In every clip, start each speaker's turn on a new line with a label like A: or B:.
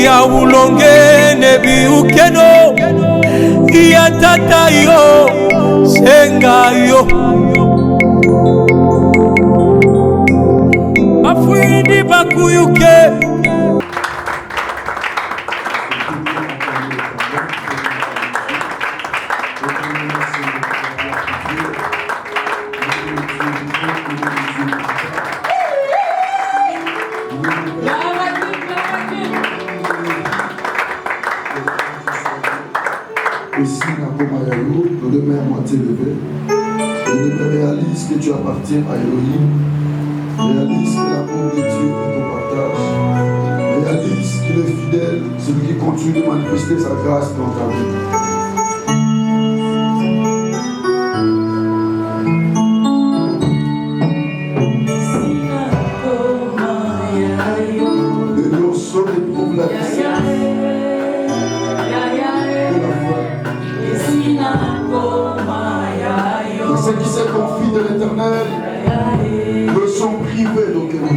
A: ya ulonge nebi ukeno ya tata yo senga yo bafuindi bakuyuke.
B: Aussi, nos deux mains à moitié levées. Et réalise que tu appartiens à Elohim. Réalise que l'amour de Dieu est ton partage. Réalise qu'il est fidèle, celui qui continue de manifester sa grâce dans ta vie. Ceux qui se confient de l'Éternel ne sont privés d'aucun.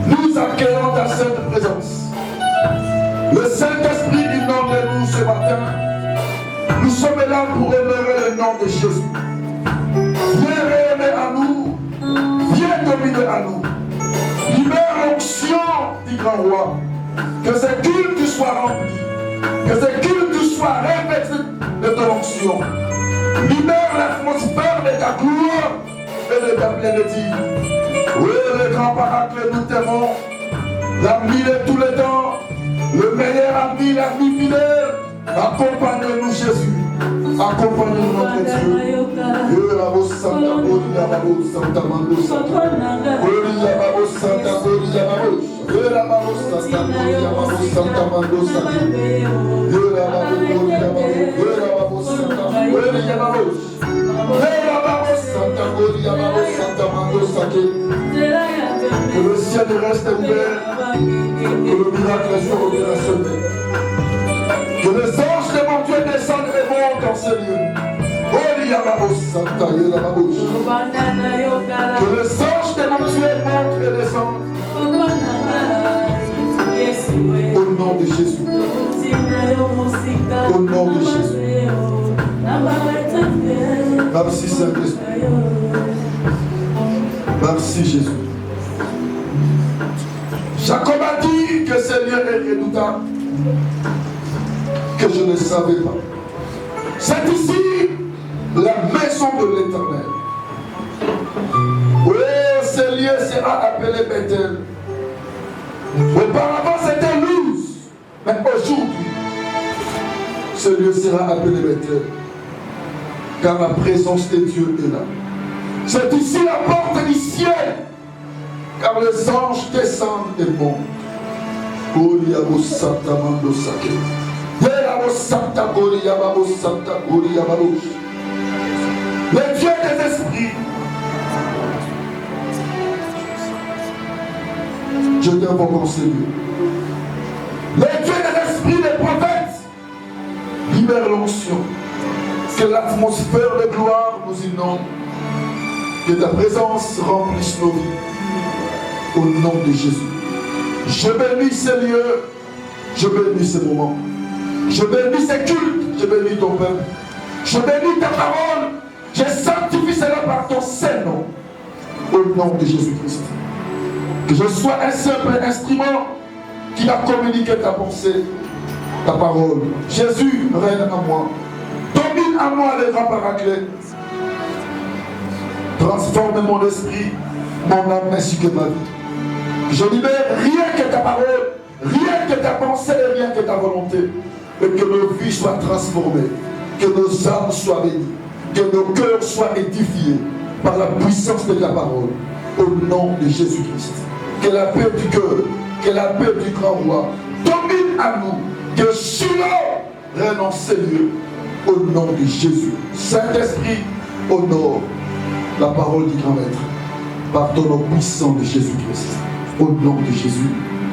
B: Nous accueillons ta sainte présence. Le Saint-Esprit inonde-nous ce matin. Nous sommes là pour honorer le nom de Jésus. Viens régner à nous. Viens dominer à nous. Libère l'onction du grand roi. Que ces cultes soient remplis. Que ces cultes soient revêtus de ton onction. Libère l'atmosphère de ta gloire et de ta plénitude. Oui, le grand paraclet, nous t'aimons. L'ami de tous les temps, le meilleur ami, l'ami fidèle. Accompagne-nous, Jésus. Accompagne notre Dieu. Que le ciel reste ouvert, que le miracle soit opérationnel. Que les anges de mon Dieu descendent et montent dans ces lieux. Que les anges de mon Dieu montent et descendent. Au nom de Jésus. Au nom de Jésus. Merci Saint-Esprit. Merci Jésus. Jacob a dit que ce lieu est redoutable, que je ne savais pas. C'est ici la maison de l'Éternel. Oui, ce lieu sera appelé Bethel. Auparavant c'était Luz, mais aujourd'hui, ce lieu sera appelé Bethel. Car la présence de Dieu est là. C'est ici la porte du ciel. Car les anges descendent et montent. Le Dieu des esprits, je t'invoque en ce lieu. Le Dieu des esprits, des prophètes, libère l'onction. Que l'atmosphère de gloire nous inonde. Que ta présence remplisse nos vies. Au nom de Jésus. Je bénis ces lieux. Je bénis ces moments. Je bénis ces cultes. Je bénis ton peuple. Je bénis ta parole. Je sanctifie cela par ton saint nom. Au nom de Jésus-Christ. Que je sois un simple instrument qui a communiqué ta pensée, ta parole. Jésus règne en moi. Domine en moi les grands paraclets. Transforme mon esprit, mon âme ainsi que ma vie. Je libère rien que ta parole, rien que ta pensée et rien que ta volonté. Et que nos vies soient transformées, que nos âmes soient bénies, que nos cœurs soient édifiés par la puissance de ta parole. Au nom de Jésus-Christ. Que la paix du cœur, que la paix du grand roi domine à nous. Que Shiloh règne en ces lieux. Au nom de Jésus. Saint-Esprit, honore la parole du grand maître par ton nom puissant de Jésus-Christ. Au nom de Jésus,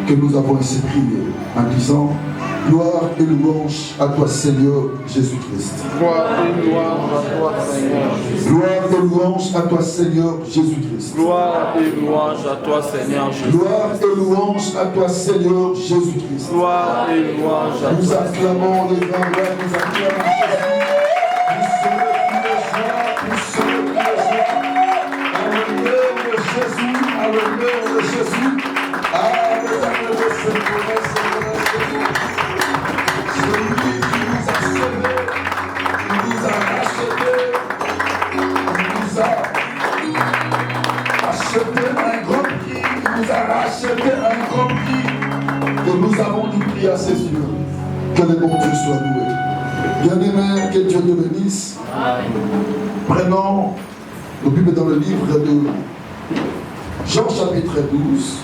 B: que nous avons ainsi prié en disant gloire et louange à toi Seigneur Jésus-Christ.
C: Gloire et louange à toi Seigneur Jésus-Christ.
B: Gloire et louange à toi Seigneur Jésus-Christ.
C: Gloire et louange à toi Seigneur Jésus-Christ.
B: Gloire et louange à toi Seigneur Jésus-Christ.
C: Gloire et louange à toi.
B: Nous acclamons les grands rois, nous acclamons à l'honneur de Jésus. Celui qui nous a sauvés, qui nous a rachetés, qui nous a acheté un grand prix, qui nous a racheté un grand prix, que nous avons du prix à ses yeux. Que le bon Dieu soit loué. Bien-aimé, que Dieu te bénisse. Prenons le Bible dans le livre de Jean chapitre 12.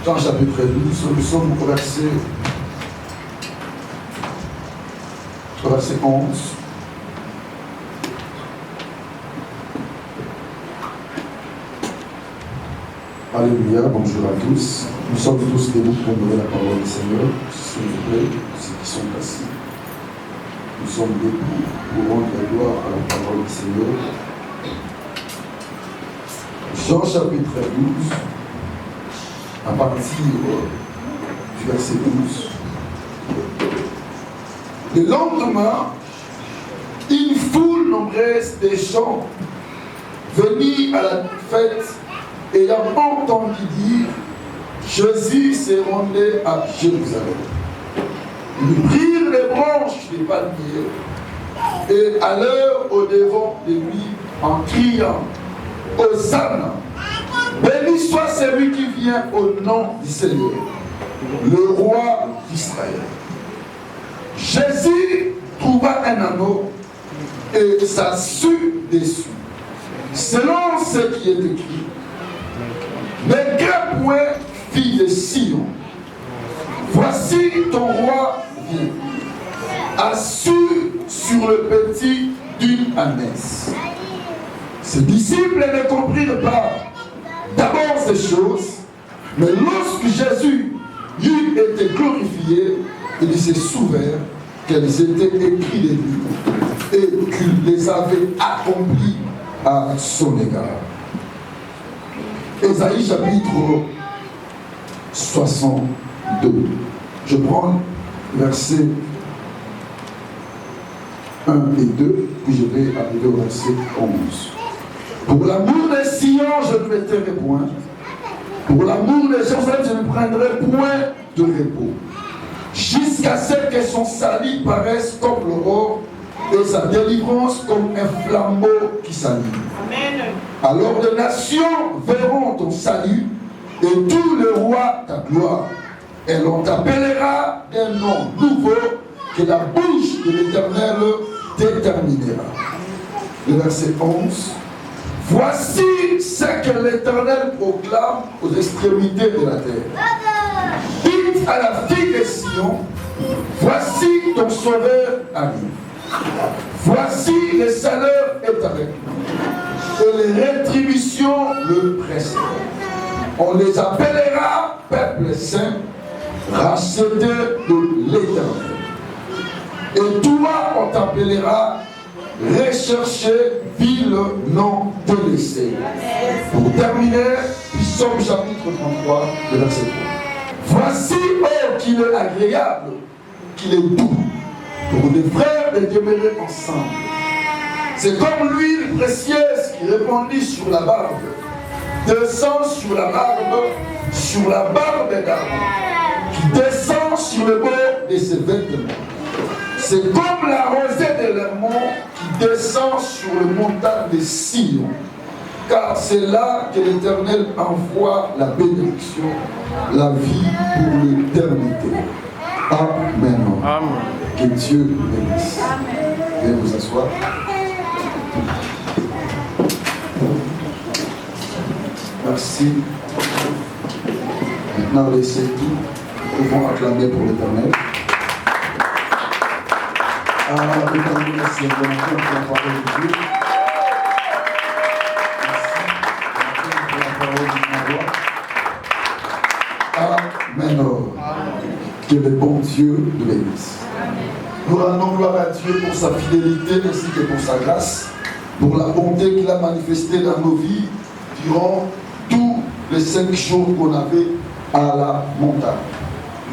B: Jean chapitre 12, nous sommes au verset 11. Alléluia, bonjour à tous. Nous sommes tous debout pour donner la parole du Seigneur. S'il vous plaît, ceux qui sont assis. Nous sommes debout pour rendre la gloire à la parole du Seigneur. Jean chapitre 12, à partir du verset 12. Le lendemain, une foule nombreuse de gens venus à la fête ayant entendu dire Jésus s'est rendu à Jérusalem. Ils prirent les branches des palmiers et allèrent au-devant de lui en criant Hosanna, béni soit celui qui vient au nom du Seigneur, le roi d'Israël. Jésus trouva un anneau et ça sut dessus. Selon ce qui est écrit, mais quel point, fille de Sion, voici ton roi vient, assis sur le petit d'une ânesse. Ses disciples ne comprirent pas d'abord ces choses, mais lorsque Jésus eut été glorifié, il s'est souvert qu'elles étaient écrites de lui et qu'il les avait accomplies à son égard. Ésaïe chapitre 62. Je prends versets 1 et 2, puis je vais arriver au verset 11. Pour l'amour des Sion, je ne me tairai point. Pour l'amour des Jérusalem, je ne prendrai point de repos. Jusqu'à ce que son salut paraisse comme l'aurore et sa délivrance comme un flambeau qui s'allume. Alors les nations verront ton salut et tous les rois ta gloire. Et l'on t'appellera d'un nom nouveau que la bouche de l'Éternel déterminera. Le verset 11. Voici ce que l'Éternel proclame aux extrémités de la terre. Dites à la fille de Sion, voici ton sauveur arrive. Voici le salaire est avec nous. Et les rétributions le précèdent. On les appellera peuple saint, racheté de l'Éternel. Et toi, on t'appellera recherché, ville non délaissée. Pour terminer, Psaume chapitre 33, le verset 3. Voici, oh, qu'il est agréable, qu'il est doux, pour des frères de demeurer ensemble. C'est comme l'huile précieuse qui répandit sur la barbe, descend sur la barbe d'Aaron, qui descend sur le bord de ses vêtements. C'est comme la rosée de l'Hermon qui descend sur le montagne de Sion, car c'est là que l'Éternel envoie la bénédiction, la vie pour l'éternité. Amen.
C: Amen.
B: Que Dieu vous bénisse. Veuillez vous asseoir. Merci. Maintenant, laissez tout. Nous pouvons acclamer pour l'Éternel. L'Éternel, c'est vraiment pour la parole de Dieu. Merci pour la parole du roi. Amen. Que le bon Dieu nous bénisse. Nous rendons gloire à Dieu pour sa fidélité ainsi que pour sa grâce, pour la bonté qu'il a manifestée dans nos vies durant tous les 5 jours qu'on avait à la montagne.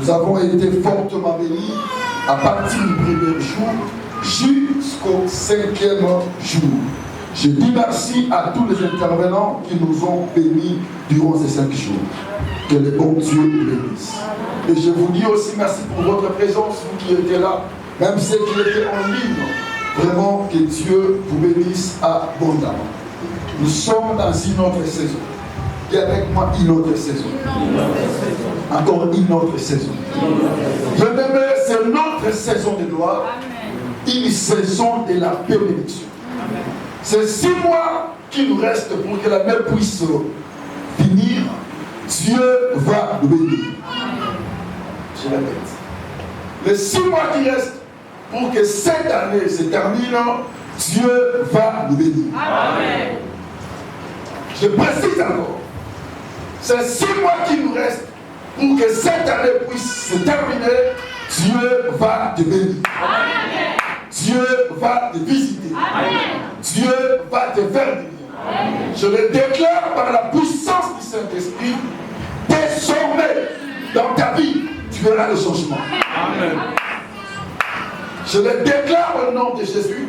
B: Nous avons été fortement bénis à partir du premier jour jusqu'au 5e jour. Je dis merci à tous les intervenants qui nous ont bénis durant ces 5 jours. Que le bon Dieu nous bénisse. Et je vous dis aussi merci pour votre présence, vous qui étiez là, même ceux qui étaient en ligne. Vraiment que Dieu vous bénisse abondamment. Nous sommes dans une autre saison. Et avec moi, une autre saison. Encore une autre saison. Bien-aimé, c'est notre saison de gloire. Une saison de la bénédiction. C'est 6 mois qui nous restent pour que la mer puisse finir. Dieu va nous bénir. Je répète. Les 6 mois qui restent pour que cette année se termine, Dieu va nous bénir. Amen. Je précise encore. C'est 6 mois qui nous restent pour que cette année puisse se terminer. Dieu va te bénir. Amen. Dieu va te visiter. Amen. Dieu va te faire bénir. Amen. Je le déclare par la puissance du Saint-Esprit. Désormais, dans ta vie, tu verras le changement. Amen. Je le déclare au nom de Jésus.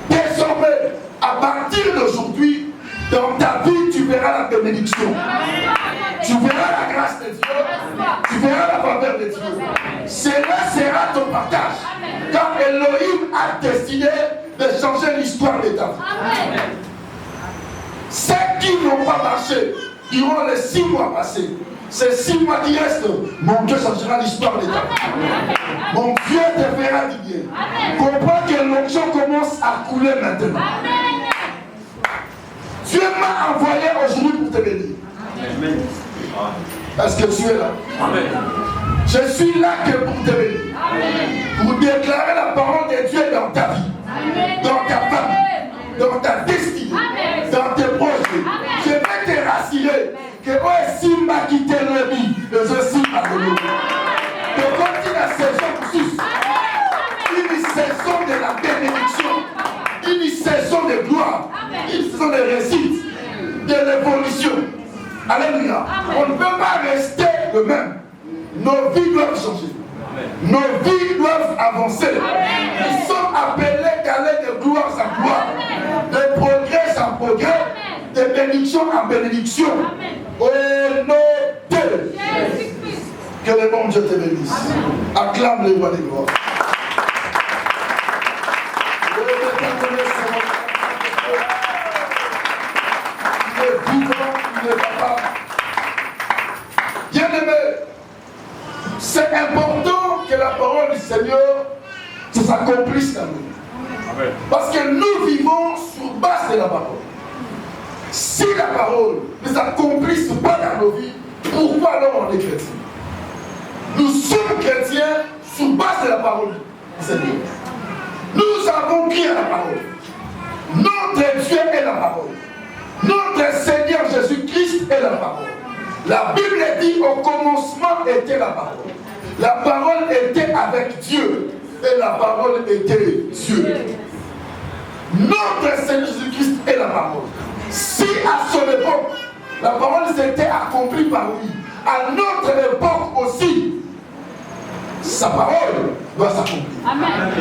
B: Désormais, à partir d'aujourd'hui, dans ta vie, tu verras la bénédiction. Tu verras la grâce de Dieu. Tu verras la faveur de Dieu. Cela sera ton partage. Quand Elohim a décidé de changer l'histoire de ta vie. Ceux qui n'ont pas marché durant les 6 mois passés, Ces 6 mois qui restent, mon Dieu changera l'histoire de ta vie. Mon Dieu te fera du bien. Comprends que l'onction commence à couler maintenant. Dieu m'a envoyé aujourd'hui pour te bénir. Est-ce que tu es là? Je suis là que pour te bénir. Pour déclarer la parole de Dieu dans ta vie, dans ta famille, dans ta destinée, dans tes projets. Je vais te rassurer que Simba qui t'est remis, je suis à l'eau. Que quand la saison pousse, une saison de la bénédiction, une saison de gloire, une saison de réussite, de l'évolution. Alléluia. On ne peut pas rester le même. Nos vies doivent changer. Nos vies doivent avancer. Nous sommes appelés d'aller de gloire en gloire, de progrès en progrès, de bénédiction en bénédiction. Au nom de Jésus-Christ. Que le bon Dieu te bénisse. Acclame le roi des gloires. Il est vivant, il est capable. Bien-aimé, c'est important que la parole du Seigneur s'accomplisse dans nous. Parce que nous vivons sur base de la parole. Si la parole ne s'accomplisse pas dans nos vies, pourquoi alors on est chrétien? Nous sommes chrétiens sur base de la parole du Seigneur. Nous avons crié à la parole. Notre Dieu est la parole. Notre Seigneur Jésus-Christ est la parole. La Bible dit au commencement était la parole. La parole était avec Dieu et la parole était Dieu. Notre Seigneur Jésus-Christ est la parole. Si à son époque, la parole s'était accomplie par lui, à notre époque aussi, sa parole doit s'accomplir. Amen.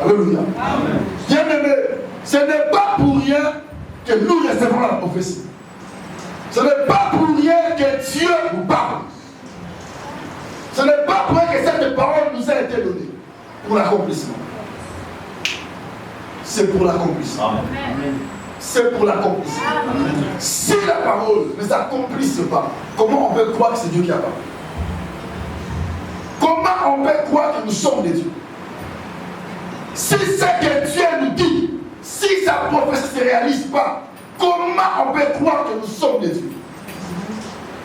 B: Alléluia. Bien-aimé, ce n'est pas pour rien que nous recevons la prophétie. Ce n'est pas pour rien que Dieu nous parle. Ce n'est pas pour rien que cette parole nous a été donnée pour l'accomplissement. C'est pour l'accomplissement. C'est pour l'accomplissement. Si la parole ne s'accomplisse pas, comment on peut croire que c'est Dieu qui a parlé? Comment on peut croire que nous sommes des dieux? Si ce que Dieu nous dit, si sa prophétie ne se réalise pas, comment on peut croire que nous sommes des dieux?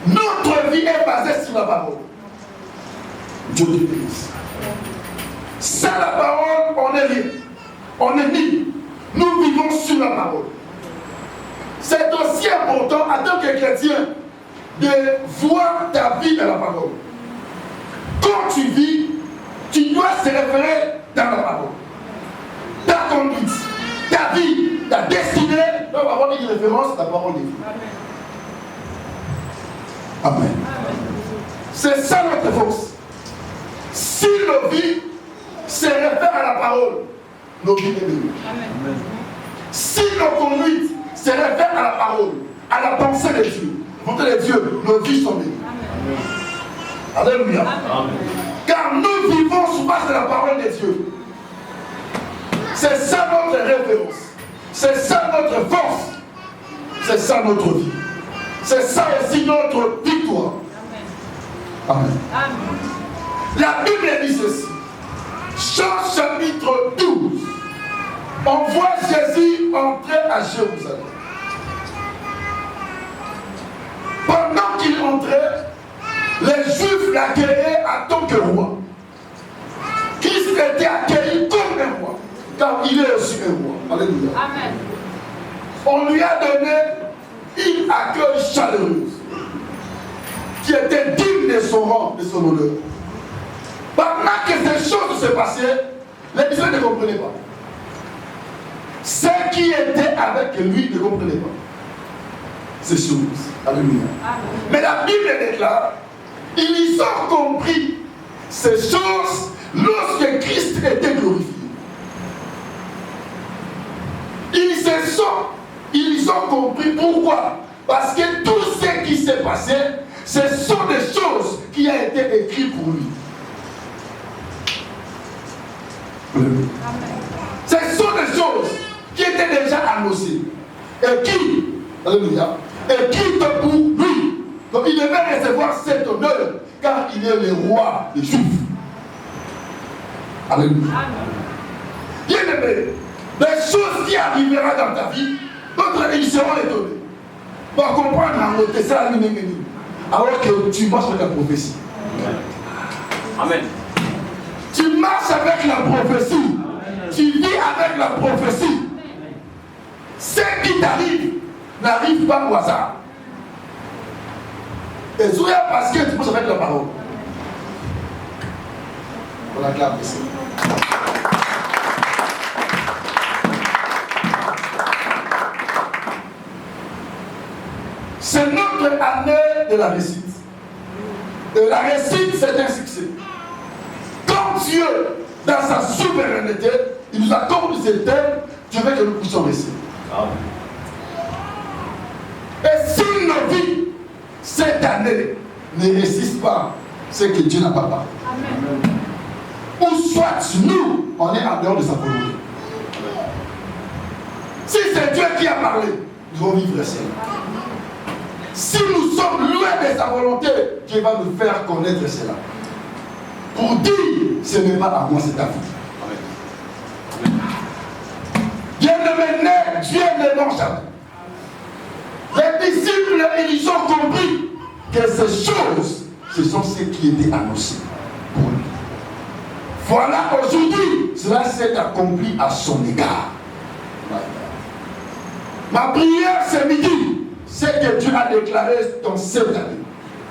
B: Notre vie est basée sur la parole. Dieu te bénisse. Sans la parole, on n'est rien. On est nul. Nous vivons sur la parole. C'est aussi important en tant que chrétien de voir ta vie dans la parole. Quand tu vis, tu dois se référer dans la parole. Ta conduite, ta vie, ta destinée doit avoir une référence à la parole de Dieu. Amen. C'est ça notre force. Si nos vies se réfèrent à la parole, nos vies sont bénies. Si nos conduites se réfèrent à la parole, à la pensée de Dieu, volonté de Dieu, nos vies sont bénies. Alléluia. Amen. Car nous vivons sous base de la parole de Dieu. C'est ça notre référence. C'est ça notre force. C'est ça notre vie. C'est ça aussi notre victoire. Amen. Amen. La Bible dit ceci. Jean chapitre 12. On voit Jésus entrer à Jérusalem. Pendant qu'il entrait, les Juifs l'accueillaient en tant que roi. Christ était accueilli comme un roi, car il est aussi un roi. Alléluia. Amen. On lui a donné une accueil chaleureuse qui était digne de son rang, de son honneur. Pendant que ces choses se passaient, les disciples ne comprenaient pas. Ceux qui étaient avec lui ne comprenaient pas ces choses. Alléluia. Amen. Mais la Bible déclare, ils ont compris ces choses lorsque Christ était glorifié. Ils ont compris pourquoi. Parce que tout ce qui s'est passé, ce sont des choses qui ont été écrites pour lui. Amen. Ce sont des choses qui étaient déjà annoncées. Et qui, alléluia, et qui pour lui Donc il devait recevoir cet honneur, car il est le roi des Juifs. Alléluia. Bien-aimé, les choses qui arriveront dans ta vie, d'autres ils seront étonnés. Pour comprendre en côté ça, alors que tu marches avec la prophétie.
C: Amen.
B: Tu marches avec la prophétie. Tu vis avec la prophétie. Ce qui t'arrive n'arrive pas au hasard. Et souvent parce que tu marches avec la parole. On acclame ici. C'est notre année de la réussite. Et la réussite, c'est un succès. Quand Dieu, dans sa souveraineté, il nous accorde ce thème, Dieu veut que nous puissions réussir. Et si nos vies, cette année, ne réussissent pas, c'est que Dieu n'a pas parlé. Ou soit nous, on est en dehors de sa volonté. Si c'est Dieu qui a parlé, nous allons vivre cela. Si nous sommes loin de sa volonté, Dieu va nous faire connaître cela. Pour dire, ce n'est pas à moi, c'est à vous. Bien-aimé, Dieu ne ment jamais. Les disciples, ils ont compris que ces choses, ce sont ceux qui étaient annoncés pour lui. Voilà, aujourd'hui, cela s'est accompli à son égard. Ma prière ce midi, c'est que Dieu a déclaré dans cette année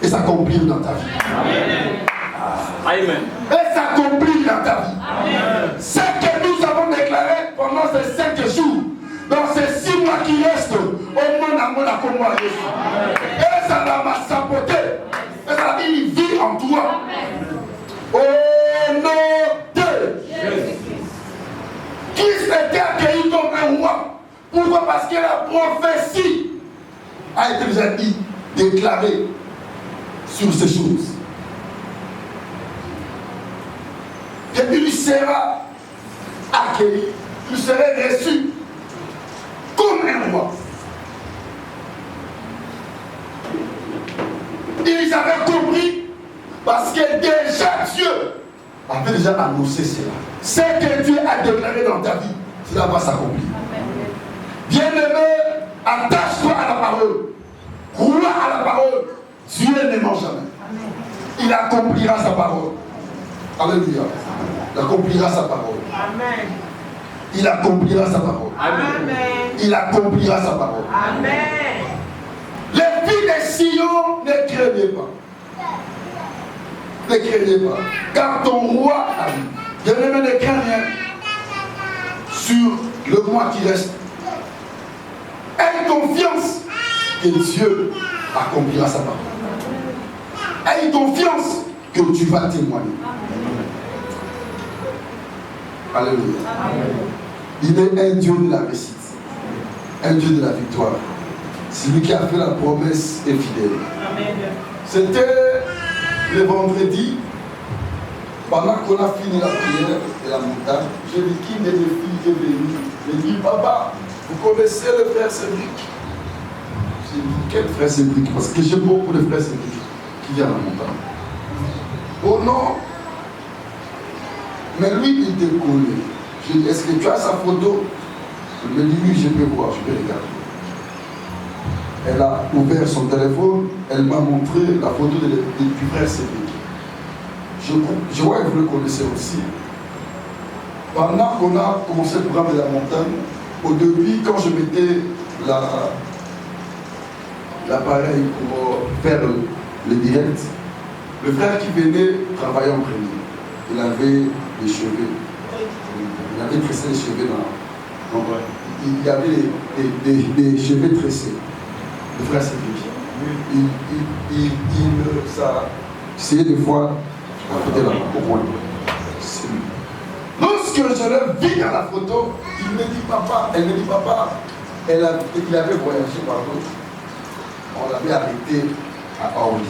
B: et s'accomplir dans ta vie.
C: Amen. Amen.
B: Et s'accomplir dans ta vie. Amen. Ce que nous avons déclaré pendant ces 5 jours, dans ces 6 mois qui restent, au monde à mon accompagnement. Et ça va saboter. Et ça va une vie en toi. Au nom de Jésus. Christ était accueilli comme un roi. Pourquoi? Parce que la prophétie a été déjà dit, déclarée sur ces choses. Que il sera accueilli, il serait reçu comme un roi. Ils avaient compris parce que déjà Dieu avait déjà annoncé cela. Ce que Dieu a déclaré dans ta vie, cela va s'accomplir. Bien-aimé, attache-toi à la parole. Crois à la parole. Dieu ne ment jamais. Il accomplira sa parole. Alléluia. Il accomplira sa parole. Amen. Il accomplira sa parole. Amen. Il accomplira sa parole. Amen. Les filles de Sion, ne craignez pas. Ne craignez pas. Car ton roi arrive. Bien-aimé, ne crains rien sur le mois qui reste. Aie confiance que Dieu accomplira sa parole. Aie confiance que tu vas témoigner. Alléluia. Il est un Dieu de la réussite, un Dieu de la victoire. Celui qui a fait la promesse est fidèle. C'était le vendredi, pendant qu'on a fini la prière et la montagne, j'ai dit qui est le fils qui est venu. J'ai dit, papa, vous connaissez le frère Cédric? J'ai dit, quel frère Cédric? Parce que j'ai beaucoup de frères Cédric qui viennent à la montagne. Oh non! Mais lui, il te connaît. J'ai dit, est-ce que tu as sa photo? Il me dit, oui, je peux voir, je peux regarder. Elle a ouvert son téléphone, elle m'a montré la photo du frère Cédric. Je vois que vous le connaissez aussi. Pendant qu'on a commencé le programme de la montagne, au début, quand je mettais l'appareil pour faire le direct, le frère qui venait travailler en premier, il avait des cheveux. Il avait tressé les cheveux dans. Il y avait des cheveux tressés. Le frère Cédric. Ça essayait des fois à côté là, au coin. Lorsque je le vis dans la photo, il me dit papa, elle me dit papa, il avait voyagé partout. On l'avait arrêté à Orly.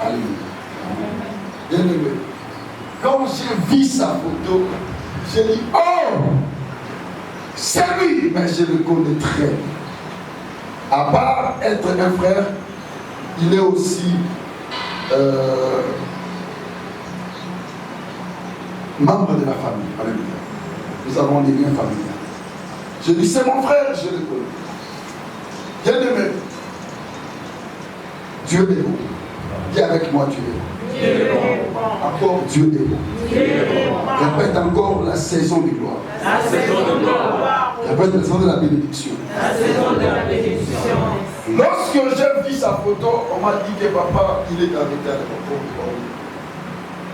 B: Alléluia. Bien-aimé. Quand j'ai vu sa photo, j'ai dit oh, c'est lui, mais je le connais très bien. À part être un frère, il est aussi membre de la famille. Alléluia. Nous avons des liens familiaux. Je dis, c'est mon frère, je le connais. Bien-aimé, Dieu est bon. Dis avec moi, Dieu est bon. Encore, Dieu est bon. Répète encore la saison de gloire.
D: La saison de gloire.
B: Répète la saison de la bénédiction.
D: La saison de la bénédiction.
B: Lorsque j'ai vu sa photo, on m'a dit que papa, il est arrêté à l'époque.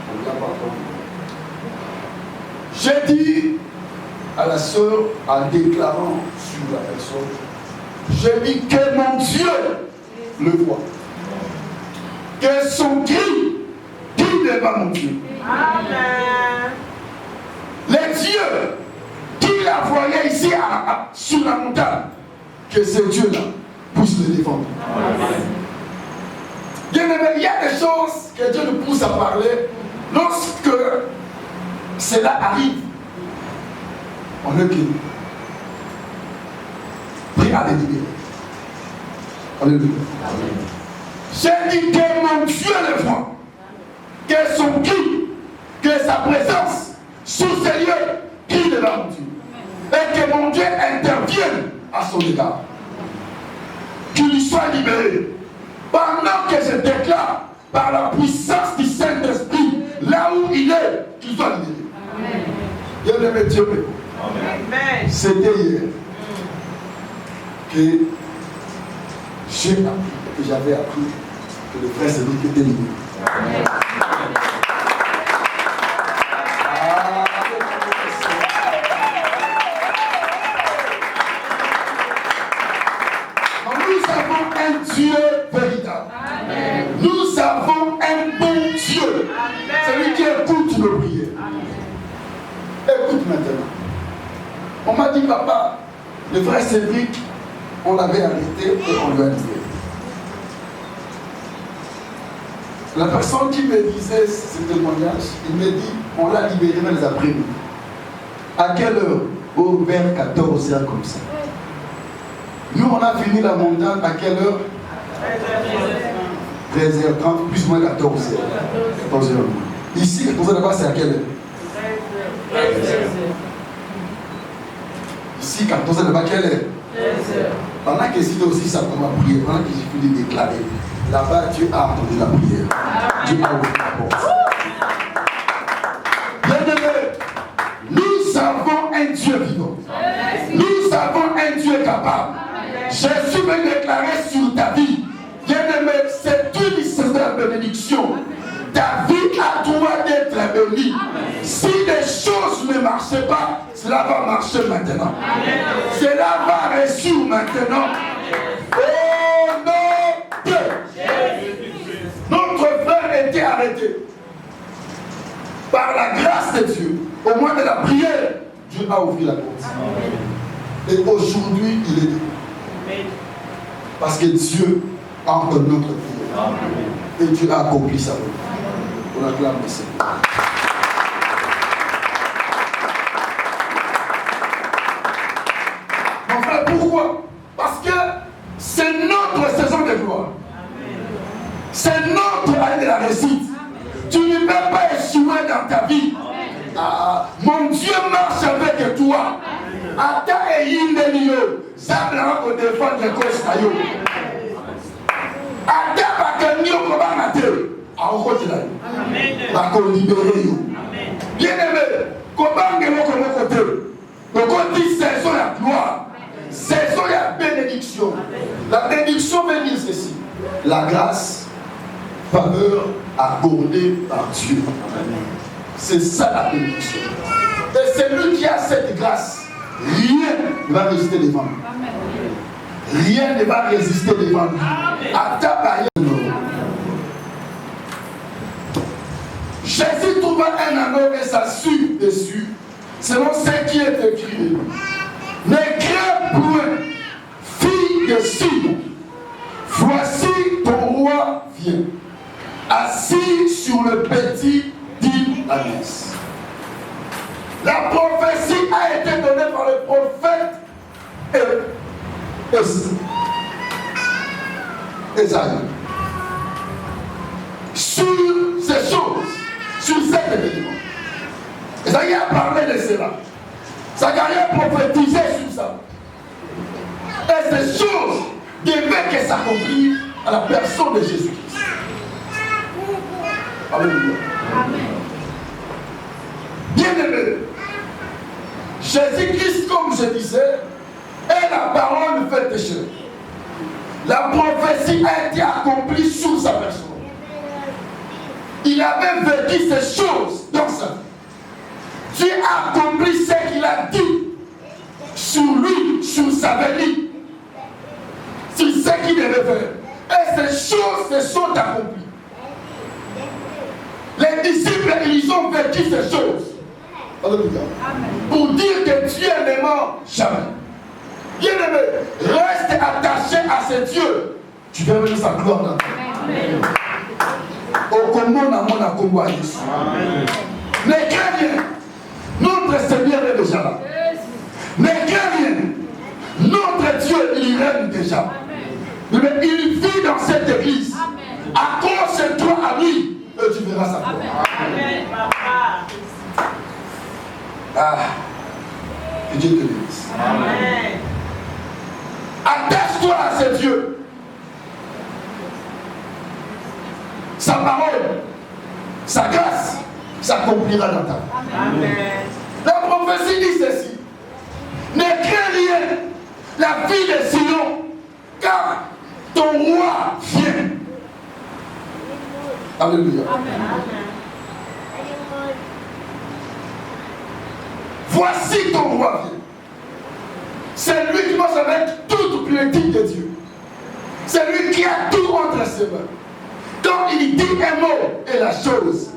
B: On l'a pas entendu. J'ai dit à la sœur, en déclarant sur la personne, j'ai dit que mon Dieu le voit. Que son cri n'est pas mon Dieu.
D: Amen.
B: Les dieux qui la voyaient ici sur la montagne, que ces dieux-là puissent le défendre. Bien aimé, il y a des choses que Dieu nous pousse à parler lorsque cela arrive. On est qui prêt à les libérer. Alléluia. J'ai dit que mon Dieu le voit, que son cri, que sa présence sur ces lieux, crie devant mon Dieu. Et que mon Dieu intervienne à son égard. Qu'il lui soit libéré. Pendant que je déclare par la puissance du Saint-Esprit, là où il est, qu'il soit libéré. Bien-aimé Dieu. C'était hier que j'ai appris, que j'avais appris que le frère Cédric était libre. Nous avons un Dieu véritable. Amen. Nous avons un bon Dieu. Amen. Celui qui écoute nos prières. Écoute maintenant. On m'a dit, papa, le frère Cédric, on l'avait arrêté et on lui a libéré. La personne qui me disait ce témoignage, il me dit, on l'a libéré dans les après-midi. À quelle heure? Vers 14h comme ça. Nous, on a fini la montagne à quelle heure? 13h30, plus ou moins 14h. 14h. Ici, 14h là-bas, c'est à quelle heure? 13h. Ici, 14h là-bas, quelle heure? 13h. Pendant que c'était aussi ça pour ma prière, pendant que j'ai pu le déclarer, là-bas, Dieu a entendu la prière. Dieu a ouvert la porte. Bien-aimés, nous avons un Dieu vivant. Nous avons un Dieu capable. Jésus veut déclarer sur ta vie. Bien-aimé, c'est une saison de bénédiction. Ta vie a droit d'être bénie. Si les choses ne marchaient pas, cela va marcher maintenant. Cela va réussir maintenant. Au nom de Jésus. Notre frère était arrêté. Par la grâce de Dieu, au moment de la prière, Dieu a ouvert la porte. Et aujourd'hui, il est libre. Parce que Dieu a entendu notre prière. Et Dieu a accompli sa volonté. On acclame le Seigneur. Mon frère, pourquoi? Parce que c'est notre saison de gloire. C'est notre année de la réussite. Tu ne peux pas échouer dans ta vie. Mon Dieu marche avec toi. Ata et Yindelio, ça va te défendre les causes. Ata Bakanio Kobanate, à Okotila. Bako libéré. Bien aimé, Kobangelo comme côté. Le côté saison la gloire, saison la bénédiction. La bénédiction veut dire ceci: la grâce, faveur accordée par Dieu. C'est ça la bénédiction. Et c'est lui qui a cette grâce. Rien ne va résister devant lui. Rien ne va résister devant lui. Jésus trouva un anneau et s'assure dessus, selon ce qui est écrit. Ne crains point, fille de Sion. Voici ton roi vient, assis sur le petit digne Agnès. La prophétie a été donnée par le prophète Esaïe. Sur ces choses, sur cet événement. Esaïe a parlé de cela. Zacharie a prophétisé sur ça. Et ces choses devaient que s'accomplir à la personne de Jésus-Christ. Alléluia. Bien-aimé, Jésus-Christ, comme je disais, est la parole faite chair. La prophétie a été accomplie sur sa personne. Il avait vécu ces choses dans sa vie. Dieu a accompli ce qu'il a dit sur lui, sur sa venue, sur ce qu'il devait faire. Et ces choses se sont accomplies. Les disciples, ils ont vécu ces choses. Alléluia. Pour dire que Dieu ne ment jamais. Bien-aimé, reste attaché à ce Dieu. Tu vas venir sa gloire dans ta vie. Au Congo, dans mon Congo, ne crains rien. Notre Seigneur est déjà là. Ne crains rien. Notre Dieu, il règne déjà. Mais il vit dans cette église. Accroche-toi à lui et tu verras sa gloire.
D: Amen, papa.
B: Ah, que Dieu te bénisse.
D: Amen.
B: Attache-toi à ce Dieu. Sa parole, sa grâce s'accomplira dans ta vie.
D: Amen.
B: La prophétie dit ceci. Ne crains rien, la fille de Sion, car ton roi vient. Alléluia.
D: Amen.
B: Voici ton roi vient. C'est lui qui marche avec toute plénitude de Dieu. C'est lui qui a tout entre ses mains. Quand il dit un mot et la chose,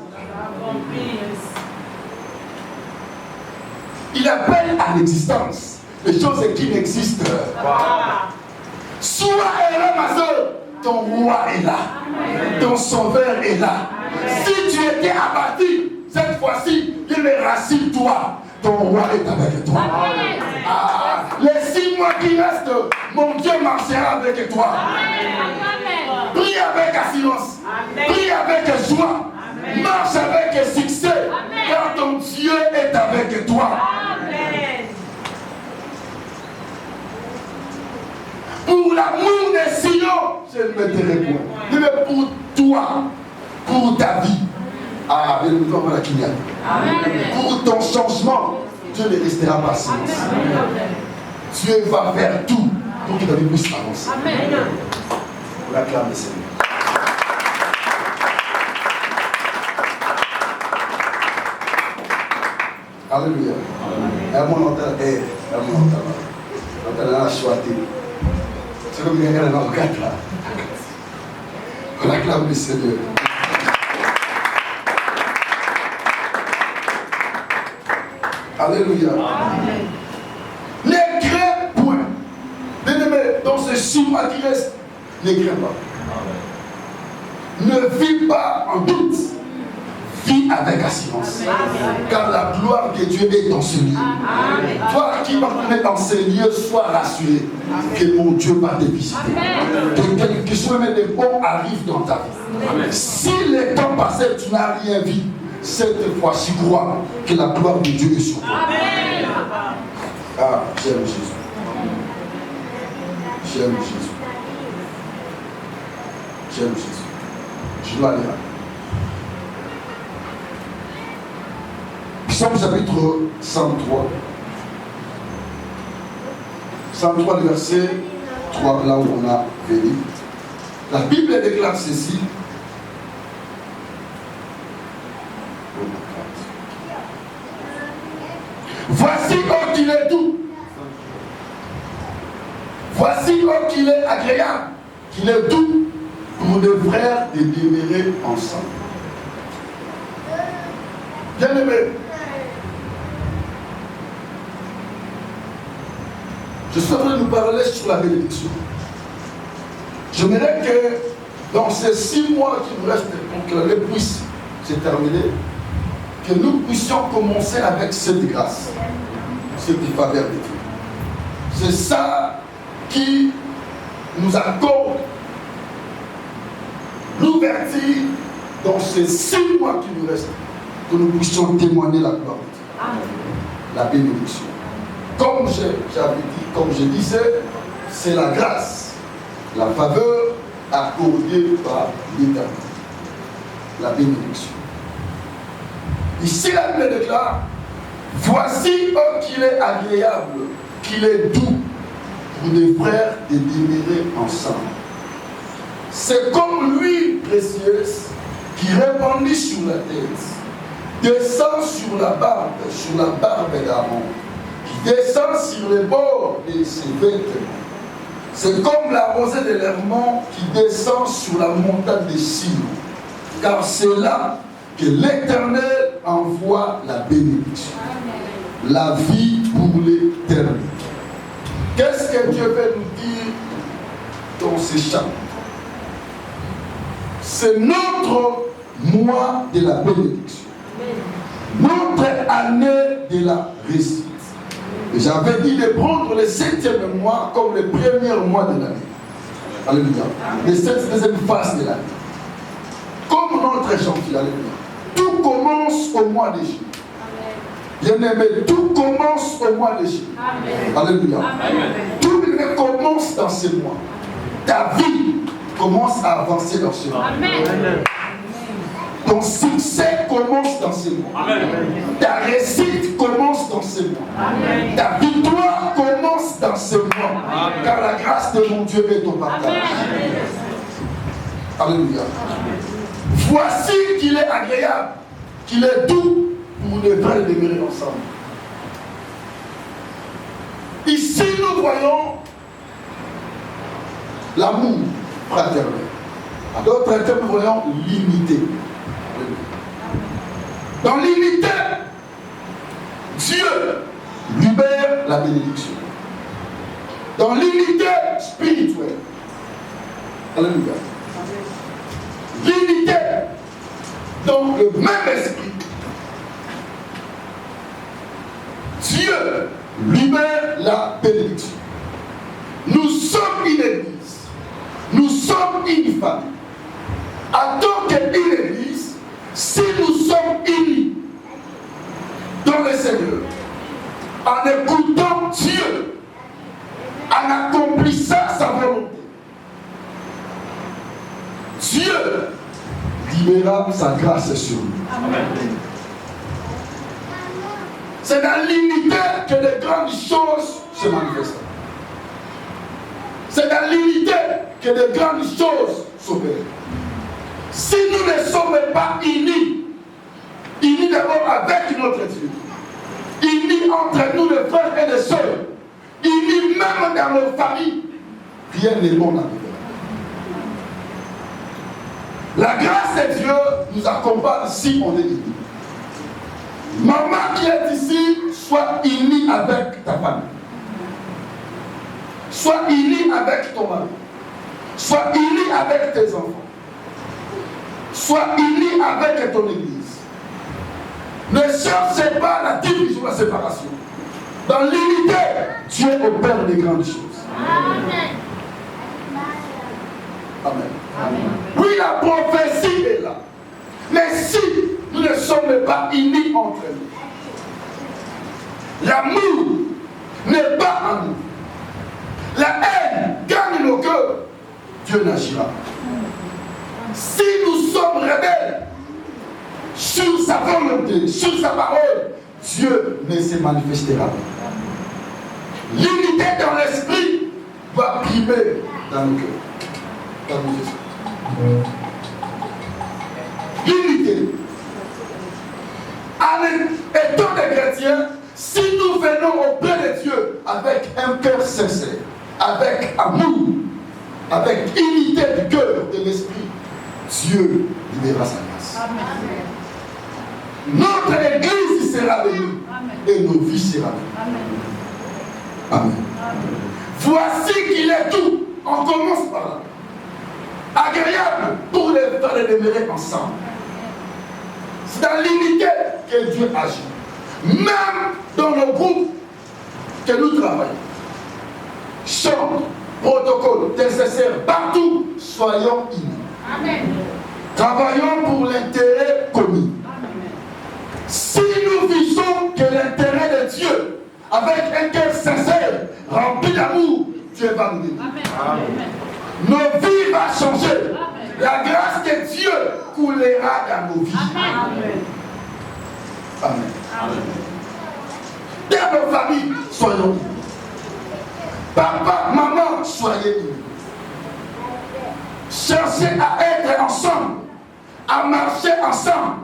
B: il appelle à l'existence les choses qui n'existent pas. Sois là, ma soeur, ton roi est là. Ton sauveur est là. Si tu étais abattu, cette fois-ci, il est rassure-toi. Ton roi est avec toi. Ah, les 6 mois qui restent, mon Dieu marchera avec toi. Prie avec assurance. Prie avec joie. Marche avec succès. Car ton Dieu est avec toi. Pour l'amour des Sion, je ne me dirai point. Mais pour toi, pour ta vie. Ah, bien nous voilà qu'il y a. Pour ton changement, Dieu ne restera pas silence. Dieu va faire tout pour que ta vie puisse avancer. On acclame le Seigneur. Alléluia. C'est comme il y a un avocat là. On acclame le Seigneur. Alléluia. Amen. Ne crains point. Bien-aimé, dans ce 6 mois qui reste, ne crains pas. Amen. Ne vis pas en doute. Vis avec assurance. Amen. Car la gloire de Dieu est dans ce lieu. Amen. Toi qui vas te mettre dans ce lieu, sois rassuré. Amen. Que mon Dieu va te visiter. Amen. Que quelque chose de bon arrive dans ta vie. Amen. Si le temps passé, tu n'as rien vu, cette fois-ci, crois que la gloire de Dieu est sur toi. Amen. Ah, j'aime Jésus. J'aime Jésus. J'aime Jésus. Je dois lire. Psaume chapitre 103. 103, le verset 3, là où on a venu. La Bible déclare ceci. Voici qu'il est doux. Voici qu'il est agréable, qu'il est doux pour deux frères de demeurer ensemble. Bien-aimé, je suis en train de nous parler sur la bénédiction. J'aimerais que dans ces 6 mois qui nous restent pour que l'année puisse se terminer, que nous puissions commencer avec cette grâce, cette faveur de Dieu. C'est ça qui nous accorde l'ouverture dans ces 6 mois qui nous restent, que nous puissions témoigner la gloire de Dieu. La bénédiction. Comme j'avais dit, comme je disais, c'est la grâce, la faveur accordée par l'Éternel. La bénédiction. Ici, la Bible déclare, voici qu'il est agréable, qu'il est doux pour des frères de demeurer ensemble. C'est comme l'huile précieuse qui répandit sur la tête, descend sur la barbe d'Aaron, qui descend sur les bords de ses vêtements. C'est comme la rosée de l'Hermon qui descend sur la montagne de Sion, car c'est là que l'Éternel envoie la bénédiction, la vie pour l'éternité. Qu'est-ce que Dieu veut nous dire dans ces chapitres? C'est notre mois de la bénédiction, notre année de la réussite. J'avais dit de prendre le 7e mois comme le premier mois de l'année. Alléluia. Les 7 deuxième phase de l'année. Comme notre chantier. Alléluia. Tout commence au mois de juillet. Bien-aimé, tout commence au mois de juillet. Alléluia. Tout commence dans ce mois. Ta vie commence à avancer dans ce mois. Ton succès commence dans ce mois. Ta réussite commence dans ce mois. Ta victoire commence dans ce mois. Car la grâce de mon Dieu est ton partage. Alléluia. Voici qu'il est agréable, qu'il est doux pour les frères demeurer ensemble. Ici, nous voyons l'amour fraternel. À d'autres termes, nous voyons l'unité. Dans l'unité, Dieu libère la bénédiction. Dans l'unité spirituelle. Alléluia. L'unité dans le même esprit. Dieu libère la bénédiction. Nous sommes une église. Nous sommes une famille. En tant qu'une église, si nous sommes unis dans le Seigneur, en écoutant Dieu, en accomplissant sa volonté, Dieu libérera sa grâce sur nous. Amen. C'est dans l'unité que les grandes choses se manifestent. C'est dans l'unité que les grandes choses s'opèrent. Si nous ne sommes pas unis, unis d'abord avec notre Dieu, unis entre nous les frères et les sœurs, unis même dans nos familles, rien n'est bon à nous. La grâce de Dieu nous accompagne si on est unis. Maman qui est ici, sois unie avec ta famille. Sois unie avec ton mari. Sois unie avec tes enfants. Sois unie avec ton église. Ne cherchez pas la division, la séparation. Dans l'unité, Dieu opère des grandes choses. Amen. Amen. Amen. Oui, la prophétie est là. Mais si nous ne sommes pas unis entre nous, l'amour n'est pas en nous. La haine gagne nos cœurs. Dieu n'agira pas. Si nous sommes rebelles sur sa volonté, sur sa parole, Dieu ne se manifestera pas. L'unité dans l'esprit va primer dans nos cœurs. L'unité. En étant des chrétiens, si nous venons auprès de Dieu avec un cœur sincère, avec amour, avec unité du cœur, de l'esprit, Dieu libérera sa grâce. Amen. Notre église sera bénie et nos vies seront bénies. Amen. Amen. Voici qu'il est tout. On commence par là. Agréable pour les frères de demeurer ensemble. C'est dans l'unité que Dieu agit. Même dans nos groupes que nous travaillons. Chant, protocole, nécessaire, partout, soyons unis. Amen. Travaillons pour l'intérêt commun. Si nous visons que l'intérêt de Dieu, avec un cœur sincère, rempli d'amour, Dieu va nous bénir. Nos vies vont changer. La grâce de Dieu coulera dans nos vies. Amen. Dans nos familles, soyons unis. Papa, maman, soyez unis. Cherchez à être ensemble, à marcher ensemble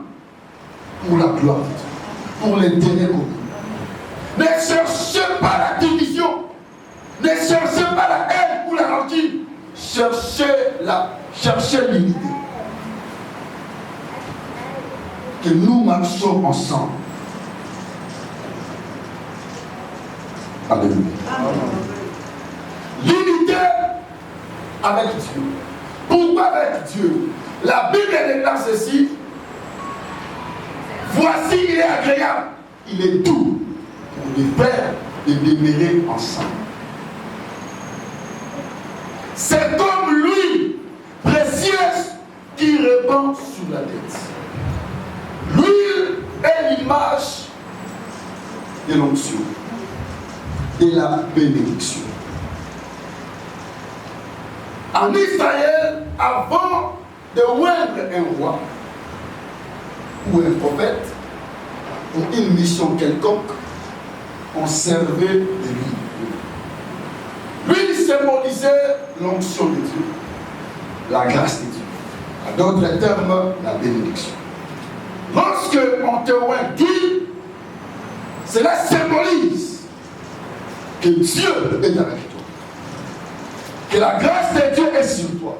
B: pour la gloire de Dieu, pour l'intérêt commun. Ne cherchez pas la division, ne cherchez pas la haine ou la rancune, cherchez l'unité. Que nous marchons ensemble. Alléluia. L'unité avec Dieu. Pourquoi avec Dieu? La Bible déclare ceci. Voici, il est agréable, il est doux pour les frères de demeurer ensemble. C'est comme l'huile précieuse qui répand sur la tête. L'huile est l'image de l'onction et la bénédiction. En Israël, avant de oindre un roi ou un prophète pour une mission quelconque, on servait de l'huile. L'huile symbolisait l'onction de Dieu, la grâce de Dieu. À d'autres termes, la bénédiction. Lorsque on te oint d'huile, cela symbolise que Dieu est avec toi. Que la grâce de Dieu est sur toi.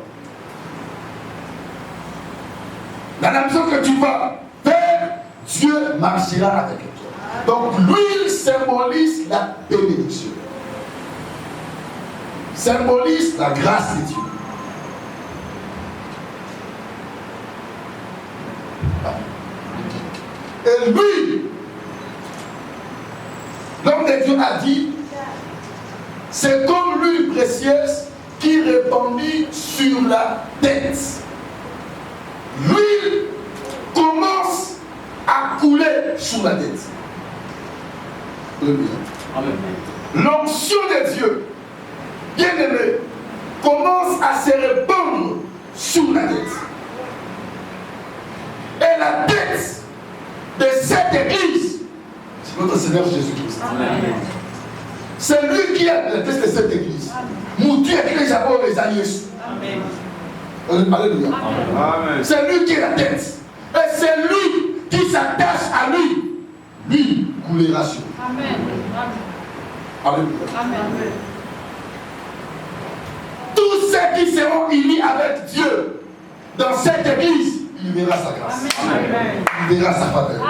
B: Dans la maison que tu vas faire, Dieu marchera avec toi. Donc l'huile symbolise la bénédiction. Symbolise la grâce de Dieu. Et l'huile, l'homme de Dieu a dit, c'est comme l'huile précieuse qui répandit sur la tête. L'huile commence à couler sur la tête. L'onction de Dieu, bien aimé, commence à se répandre sur la tête. Et la tête de cette église, c'est notre Seigneur Jésus-Christ. C'est lui qui est la tête de cette église. Moutu et les Japon les alliés. Alléluia. C'est lui qui est la tête. Et c'est lui qui s'attache à lui. Lui coulera sur lui. Alléluia. Tous ceux qui seront unis avec Dieu dans cette église, il verra sa grâce. Amen. Il verra sa faveur.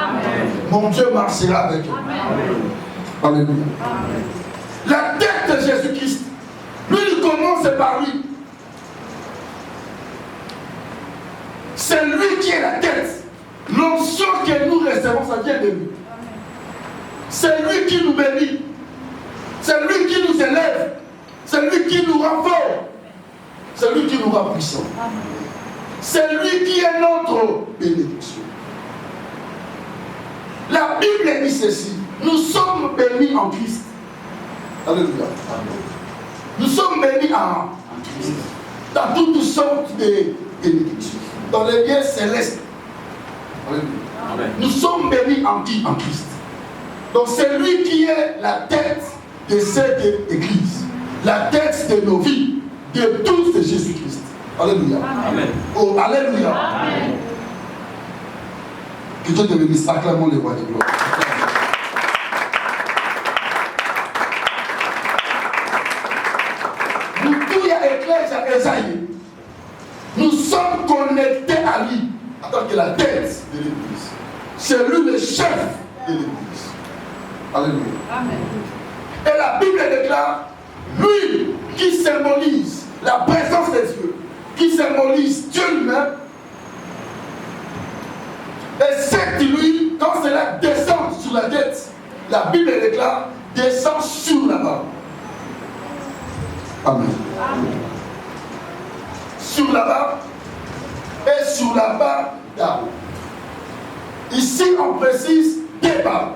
B: Mon Dieu marchera avec eux. Alléluia. La tête de Jésus-Christ, lui, il commence par lui. C'est lui qui est la tête. L'onction que nous recevons, ça vient de lui. C'est lui qui nous bénit. C'est lui qui nous élève. C'est lui qui nous rend fort. C'est lui qui nous rend puissants. C'est lui qui est notre bénédiction. La Bible dit ceci. Nous sommes bénis en Christ. Alléluia. Nous sommes bénis en Christ. Dans toutes sortes de bénédictions. Dans les lieux célestes. Alléluia. Nous sommes bénis en qui? En Christ. Donc c'est lui qui est la tête de cette église. La tête de nos vies. De tous de Jésus-Christ. Alléluia. Amen. Oh, alléluia. Amen. Que Dieu te bénisse. Acclamons les rois de gloire. Nous tous, il y a éclairage à Esaïe. Nous sommes connectés à lui en tant que la tête de l'église. C'est lui le chef de l'église. Alléluia. Amen. Et la Bible déclare, lui qui symbolise la présence de Dieu, qui symbolise Dieu lui-même. Et cette huile, quand cela descend sur la tête, la Bible déclare, descend sur la barbe. Amen. Amen. Sur la barbe, et sur la barbe d'Aaron. Ici, on précise des barbes.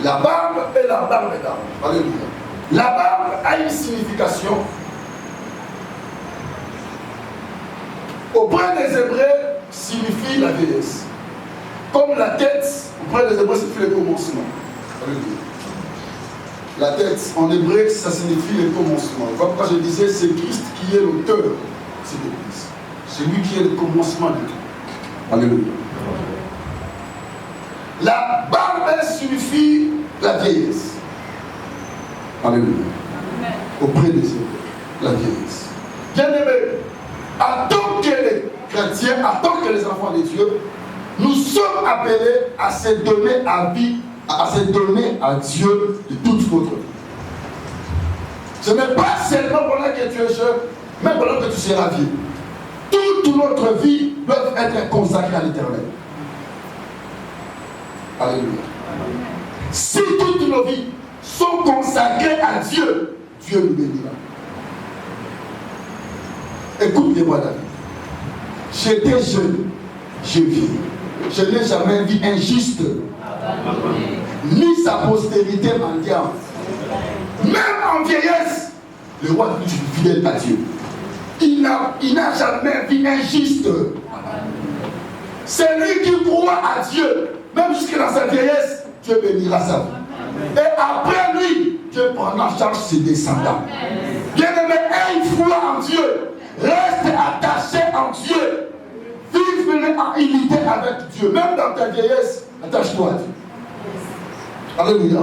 B: La barbe et la barbe d'Aaron. Alléluia. La barbe a une signification. Auprès des Hébreux, signifie la vieillesse. Comme la tête, auprès des Hébreux, signifie le commencement. Alléluia. La tête, en hébreu, ça signifie le commencement. Voilà pourquoi je disais, c'est Christ qui est l'auteur de cette église. C'est lui qui est le commencement de tout. Alléluia. La barbe signifie la vieillesse. Alléluia. Auprès des Hébreux, la vieillesse. Bien-aimés, en tant que les chrétiens, en tant que les enfants de Dieu, nous sommes appelés à se donner à vie, à se donner à Dieu de toute notre vie. Ce n'est pas seulement pendant que tu es jeune, mais pendant que tu seras vieux. Toute notre vie doit être consacrée à l'Éternel. Alléluia. Si toutes nos vies sont consacrées à Dieu, Dieu nous bénira. Écoute-moi, David. J'étais jeune, je vis. Je n'ai jamais vu un juste, ni sa postérité mendiante. Même en vieillesse, le roi est fidèle à Dieu. Il n'a jamais vu un juste. C'est lui qui croit à Dieu. Même jusque dans sa vieillesse, Dieu bénira sa vie. Et après lui, Dieu prendra en charge ses descendants. Bien-aimé, aie foi en Dieu. Reste attaché en Dieu. Vive en unité avec Dieu. Même dans ta vieillesse, attache-toi à Dieu. Alléluia.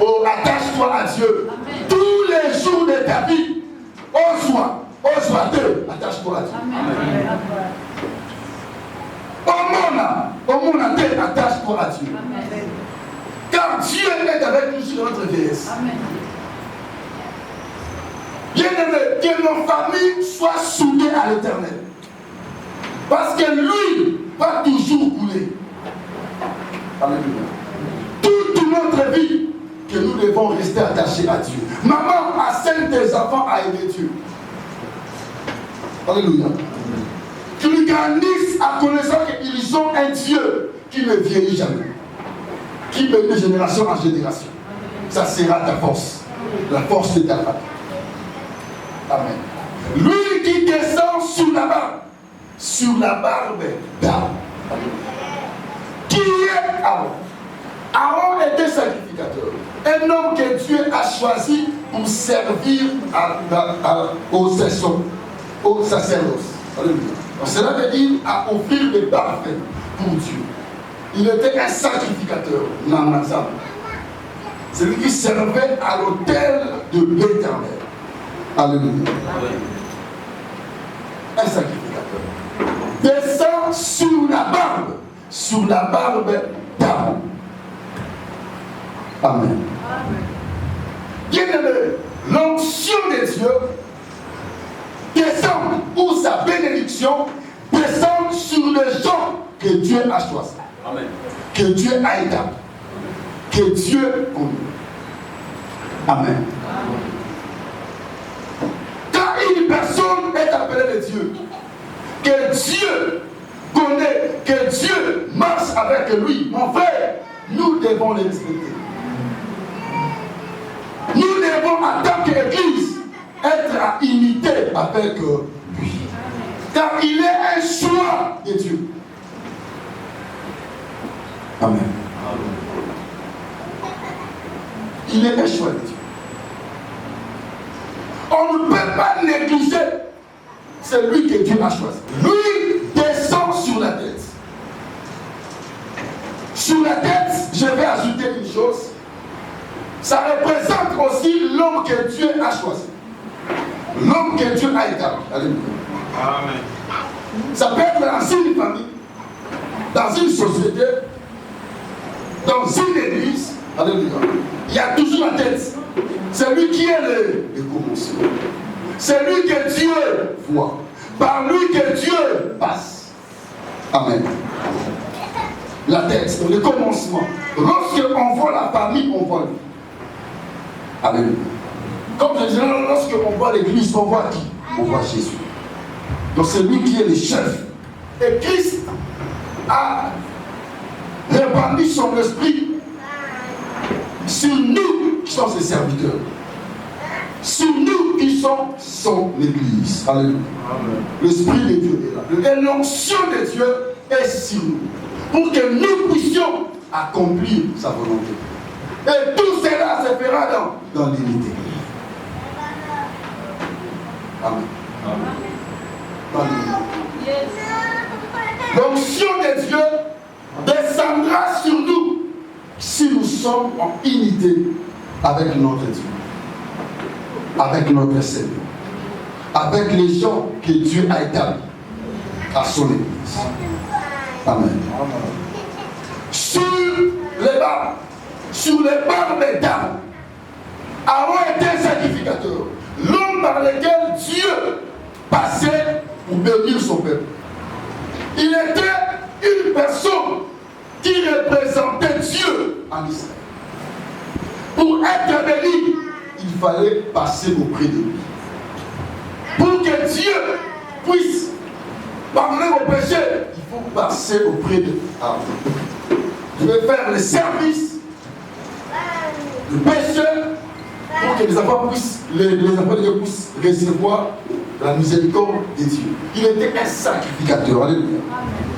B: Oh, attache-toi à Dieu. Amen. Tous les jours de ta vie, ose-toi, attache-toi à Dieu. Au monde, attache-toi à Dieu. Amen. Car Dieu est avec nous sur notre vieillesse. Amen. Bien-aimé, que nos familles soient soudées à l'Éternel. Parce que lui va toujours couler. Alléluia. Toute notre vie, que nous devons rester attachés à Dieu. Maman enseigne tes enfants à aimer Dieu. Alléluia. Qu'ils grandissent en connaissant qu'ils ont un Dieu qui ne vieillit jamais. Qui bénit de génération en génération. Ça sera ta force. La force de ta famille. Amen. Lui qui descend sur la barbe d'Aaron. Qui est Aaron? Aaron était sacrificateur. Un homme que Dieu a choisi pour servir au sacerdoce. Alléluia. Donc cela veut dire à offrir des parfaits pour Dieu. Il était un sacrificateur. C'est lui qui servait à l'autel de l'Éternel. Alléluia. Un sacrificateur. Descend sur la barbe d'Aaron. Amen. Bien-aimé, l'onction de Dieu descend, ou sa bénédiction descend sur les gens que Dieu a choisis. Amen. Que Dieu a établi. Que Dieu connaît. Amen. Quand une personne est appelée de Dieu, que Dieu connaît, que Dieu marche avec lui, mon frère, nous devons les respecter. Nous devons, en tant qu'Église, être à unité avec lui. Car il est un choix de Dieu. Amen. Il est un choix de Dieu. On ne peut pas négliger celui que Dieu a choisi. Lui descend sur la tête. Sur la tête, je vais ajouter une chose. Ça représente aussi l'homme que Dieu a choisi. L'homme que Dieu a établi. Alléluia. Amen. Ça peut être dans une famille, dans une société, dans une église. Alléluia. Il y a toujours la tête. C'est lui qui est le commencement. C'est lui que Dieu voit. Par lui que Dieu passe. Amen. La tête, le commencement. Lorsqu'on voit la famille, on voit lui. Amen. Comme je disais, lorsqu'on voit l'église, on voit qui? On voit Jésus. Donc c'est lui qui est le chef Et Christ a répandu son esprit sur nous qui sommes ses serviteurs. Sur nous qui sommes son Église. Alléluia. L'Esprit de Dieu est là. Et l'onction de Dieu est sur nous. Pour que nous puissions accomplir sa volonté. Et tout cela se fera dans l'unité. Amen. Dans l'unité. L'onction de Dieu descendra sur nous si nous sommes en unité avec notre Dieu, avec notre Seigneur, avec les gens que Dieu a établis à son Église. Amen. Sur les barres des dames, Aaron était sacrificateur, l'homme par lequel Dieu passait pour bénir son peuple. Il était une personne qui représentait Dieu en Israël. Pour être béni, il fallait passer auprès de lui. Pour que Dieu puisse pardonner vos péchés, il faut passer auprès de Aaron. Je vais faire le service du pécheur pour que les enfants de Dieu puissent recevoir la miséricorde de Dieu. Il était un sacrificateur, alléluia,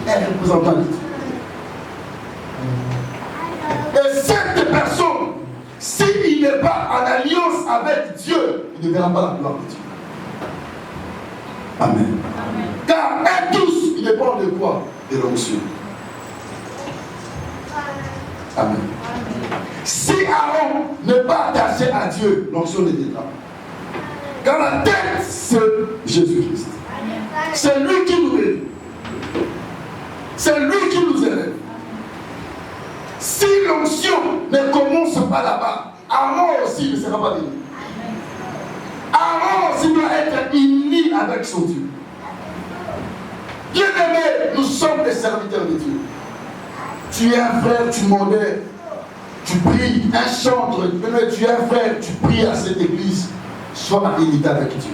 B: un représentant de Dieu. Et cette personne, s'il n'est pas en alliance avec Dieu, il ne verra pas la gloire de Dieu. Amen. Car eux tous, ils dépendent de quoi? De l'onction. Amen. Si Aaron n'est pas attaché à Dieu, l'onction n'est pas là. Car la tête, c'est Jésus-Christ. C'est lui qui nous bénit. C'est lui qui nous élève. Si l'onction ne commence pas là-bas, Aaron aussi ne sera pas béni. Aaron aussi doit être uni avec son Dieu. Bien-aimés, nous sommes des serviteurs de Dieu. Tu es un frère, tu modères, tu pries, un chantre, tu es un frère, tu pries à cette église, sois en unité avec Dieu.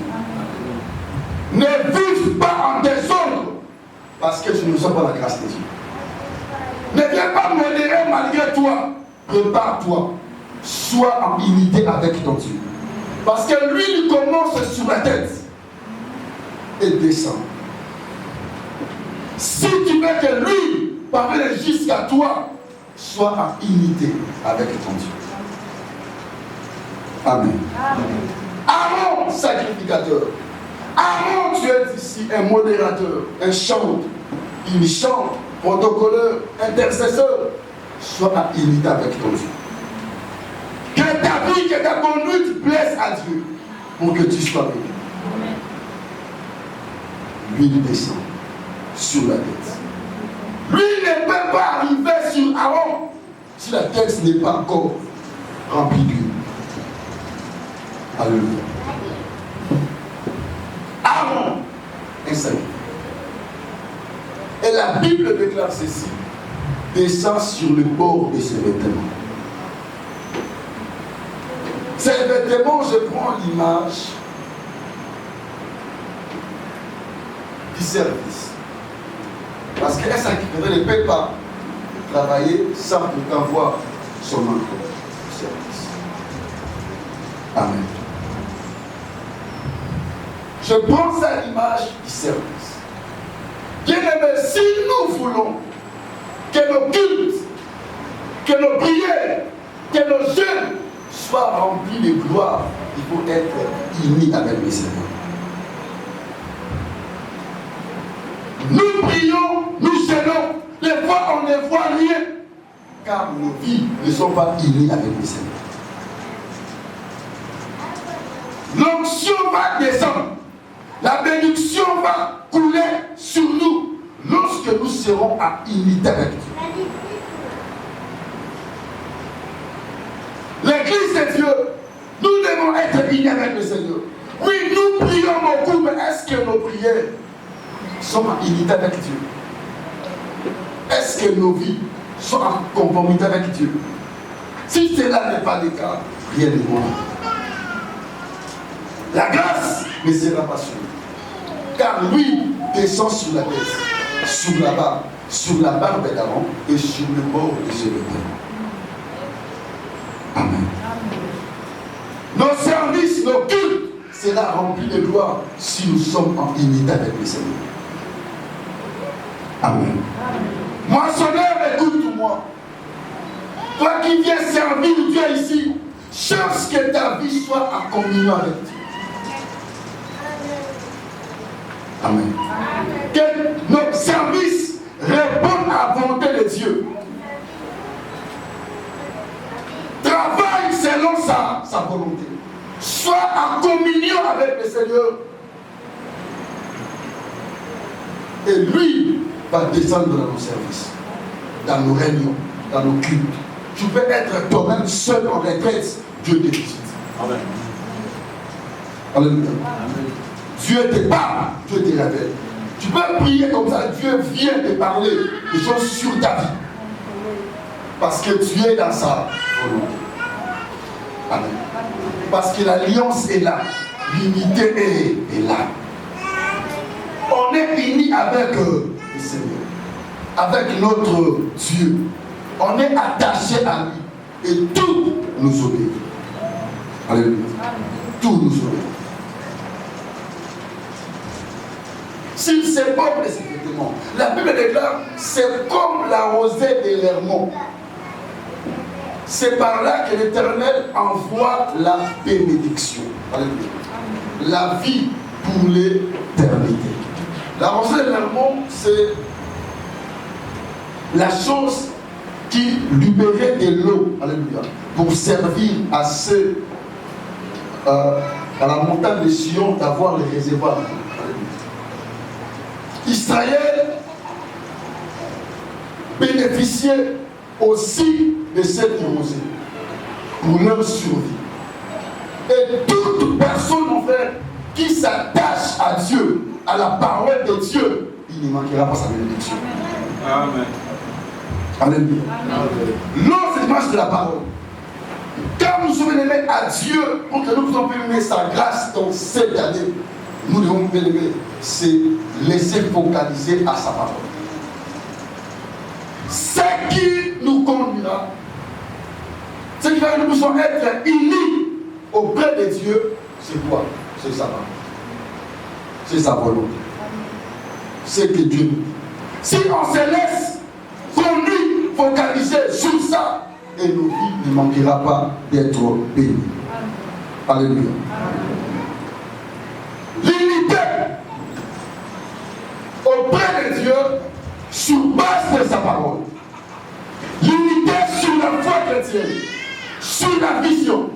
B: Ne vive pas en désordre parce que tu ne reçois pas la grâce de Dieu. Ne viens pas modérer malgré toi. Prépare-toi. Sois en unité avec ton Dieu. Parce que lui, il commence sur la tête et descend. Si tu veux que lui parvienne jusqu'à toi, sois en unité avec ton Dieu. Amen. Aaron, sacrificateur. Aaron, tu es ici un modérateur, un chanteur. Il chante, protocoleur, intercesseur. Sois en unité avec ton Dieu. Que ta vie, que ta conduite plaise à Dieu pour que tu sois béni. Lui, il descend sur la tête. Lui ne peut pas arriver sur Aaron si la tête n'est pas encore remplie d'huile. Alléluia. Aaron est salut. Et la Bible déclare ceci: descend sur le bord de ses vêtements. Ces vêtements, je prends l'image du service. Parce qu'un sacrificateur ne peut pas travailler sans pourtant voir son manque de service. Amen. Je prends ça à l'image du service. Bien-aimés, si nous voulons que nos cultes, que nos prières, que nos jeûnes soient remplis de gloire, il faut être unis avec le Seigneur. Nous prions, nous jeûnons, des fois on ne voit rien, car nos vies ne sont pas unies avec le Seigneur. L'onction va descendre, la bénédiction va couler sur nous lorsque nous serons à unité avec Dieu. L'église de Dieu, nous devons être unis avec le Seigneur. Oui, nous prions beaucoup, mais est-ce que nos prières sont en unité avec Dieu? Est-ce que nos vies sont en conformité avec Dieu? Si cela n'est pas le cas, rien ne va. La grâce ne sera pas sur nous. Car lui descend sur la tête sur la barbe d'Aaron et sur le bord de ses vêtements. Amen. Nos services, nos cultes sera rempli de gloire si nous sommes en unité avec le Seigneur. Amen. Moissonneur, écoute-moi. Toi qui viens servir Dieu ici, cherche que ta vie soit en communion avec Dieu. Amen. Que notre service réponde à la volonté de Dieu. Travaille selon sa volonté. Sois en communion avec le Seigneur. Et lui va descendre dans nos services, dans nos réunions, dans nos cultes. Tu peux être toi-même seul en retraite. Dieu te visite.
C: Amen.
B: Alléluia. Dieu te parle, Dieu te révèle. Tu peux prier comme ça, Dieu vient te parler des choses sur ta vie. Parce que tu es dans sa volonté. Amen. Parce que l'alliance est là, l'unité est là. On est unis avec le Seigneur, avec notre Dieu. On est attaché à lui et tout nous obéit. Alléluia. Tout nous obéit. S'il s'éporte de ses vêtements, la Bible déclare, c'est comme la rosée de l'Hermon. C'est par là que l'Éternel envoie la bénédiction. Alléluia. La vie pour l'éternité. La rosée de l'Hermon, c'est la chose qui libérait de l'eau, alléluia, pour servir à ceux à la montagne de Sion d'avoir les réservoirs. Israël bénéficiait aussi de cette rosée pour leur survie. Et toute personne en fait qui s'attache à Dieu, à la parole de Dieu, il ne manquera pas sa bénédiction.
C: Amen.
B: Alléluia. L'eau, c'est l'image de la parole. Quand nous sommes aimés à Dieu, pour que nous puissions aimer sa grâce dans cette année, nous devons bien aimer, c'est laisser focaliser à sa parole. Ce qui nous conduira, ce qui va que nous puissions être unis auprès de Dieu, c'est quoi? C'est sa parole. C'est sa volonté. C'est que Dieu nous dit. Si on se laisse conduire, focaliser sur ça, et nos vies ne manquera pas d'être bénies. Alléluia. L'unité auprès de Dieu sur base de sa parole. L'unité sur la foi chrétienne, sur la vision,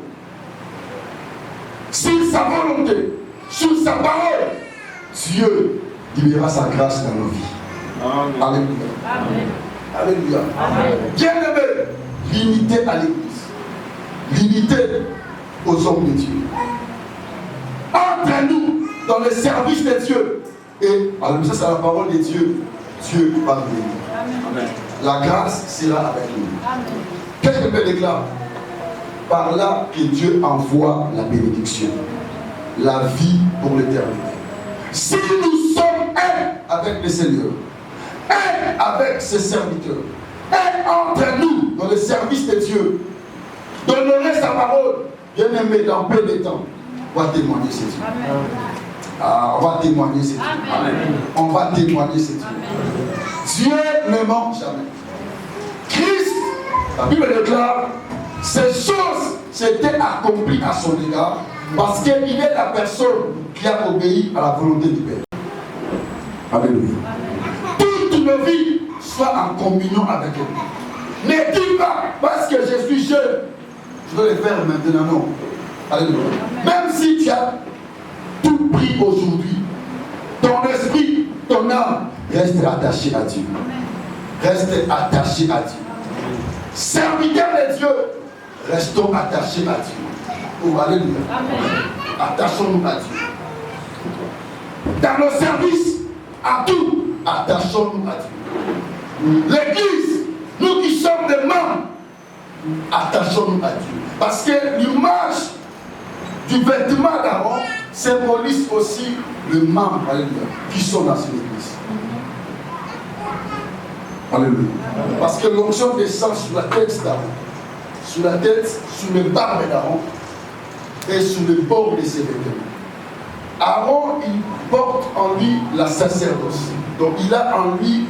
B: sur sa volonté, sur sa parole. Dieu libérera sa grâce dans nos vies. Amen. Alléluia. Amen. Alléluia. Amen. Bien-aimé, l'unité à l'église, l'unité aux hommes de Dieu. Entre nous, dans le service de Dieu. Et, alors ça c'est la parole de Dieu. Dieu va nous bénir. Amen. La grâce sera avec nous. Amen. Qu'est-ce que Paul déclare? Par là que Dieu envoie la bénédiction, la vie pour l'éternité. Si nous sommes un avec le Seigneur, un avec ses serviteurs, un entre nous dans le service de Dieu, d'honorer sa parole, bien aimé, dans peu de temps, on va témoigner ce Dieu. Ah, on va témoigner ce Dieu. Amen. On va témoigner ce Dieu. Dieu ne ment jamais. Christ, la Bible déclare, ces choses s'étaient accomplies à son égard parce qu'il est la personne qui a obéi à la volonté du Père. Alléluia. Toute nos vies soient en communion avec lui. Ne dis pas parce que je suis jeune, je dois le faire maintenant. Non. Alléluia. Même si tu as tout pris aujourd'hui, ton esprit, ton âme, reste attaché à Dieu. Reste attaché à Dieu. Serviteur de Dieu, restons attachés à Dieu. Oh, alléluia. Attachons-nous à Dieu. Dans nos services, à tout, attachons-nous à Dieu. L'église, nous qui sommes des membres, attachons-nous à Dieu. Parce que l'image du vêtement d'Aaron symbolise aussi le membre, alléluia, qui sont dans une église. Alléluia. Parce que l'onction descend sur la tête d'Aaron, sur la tête, sur le barbe d'Aaron et sur le bord de ses vêtements. Aaron, il porte en lui la sacerdoce. Donc il a en lui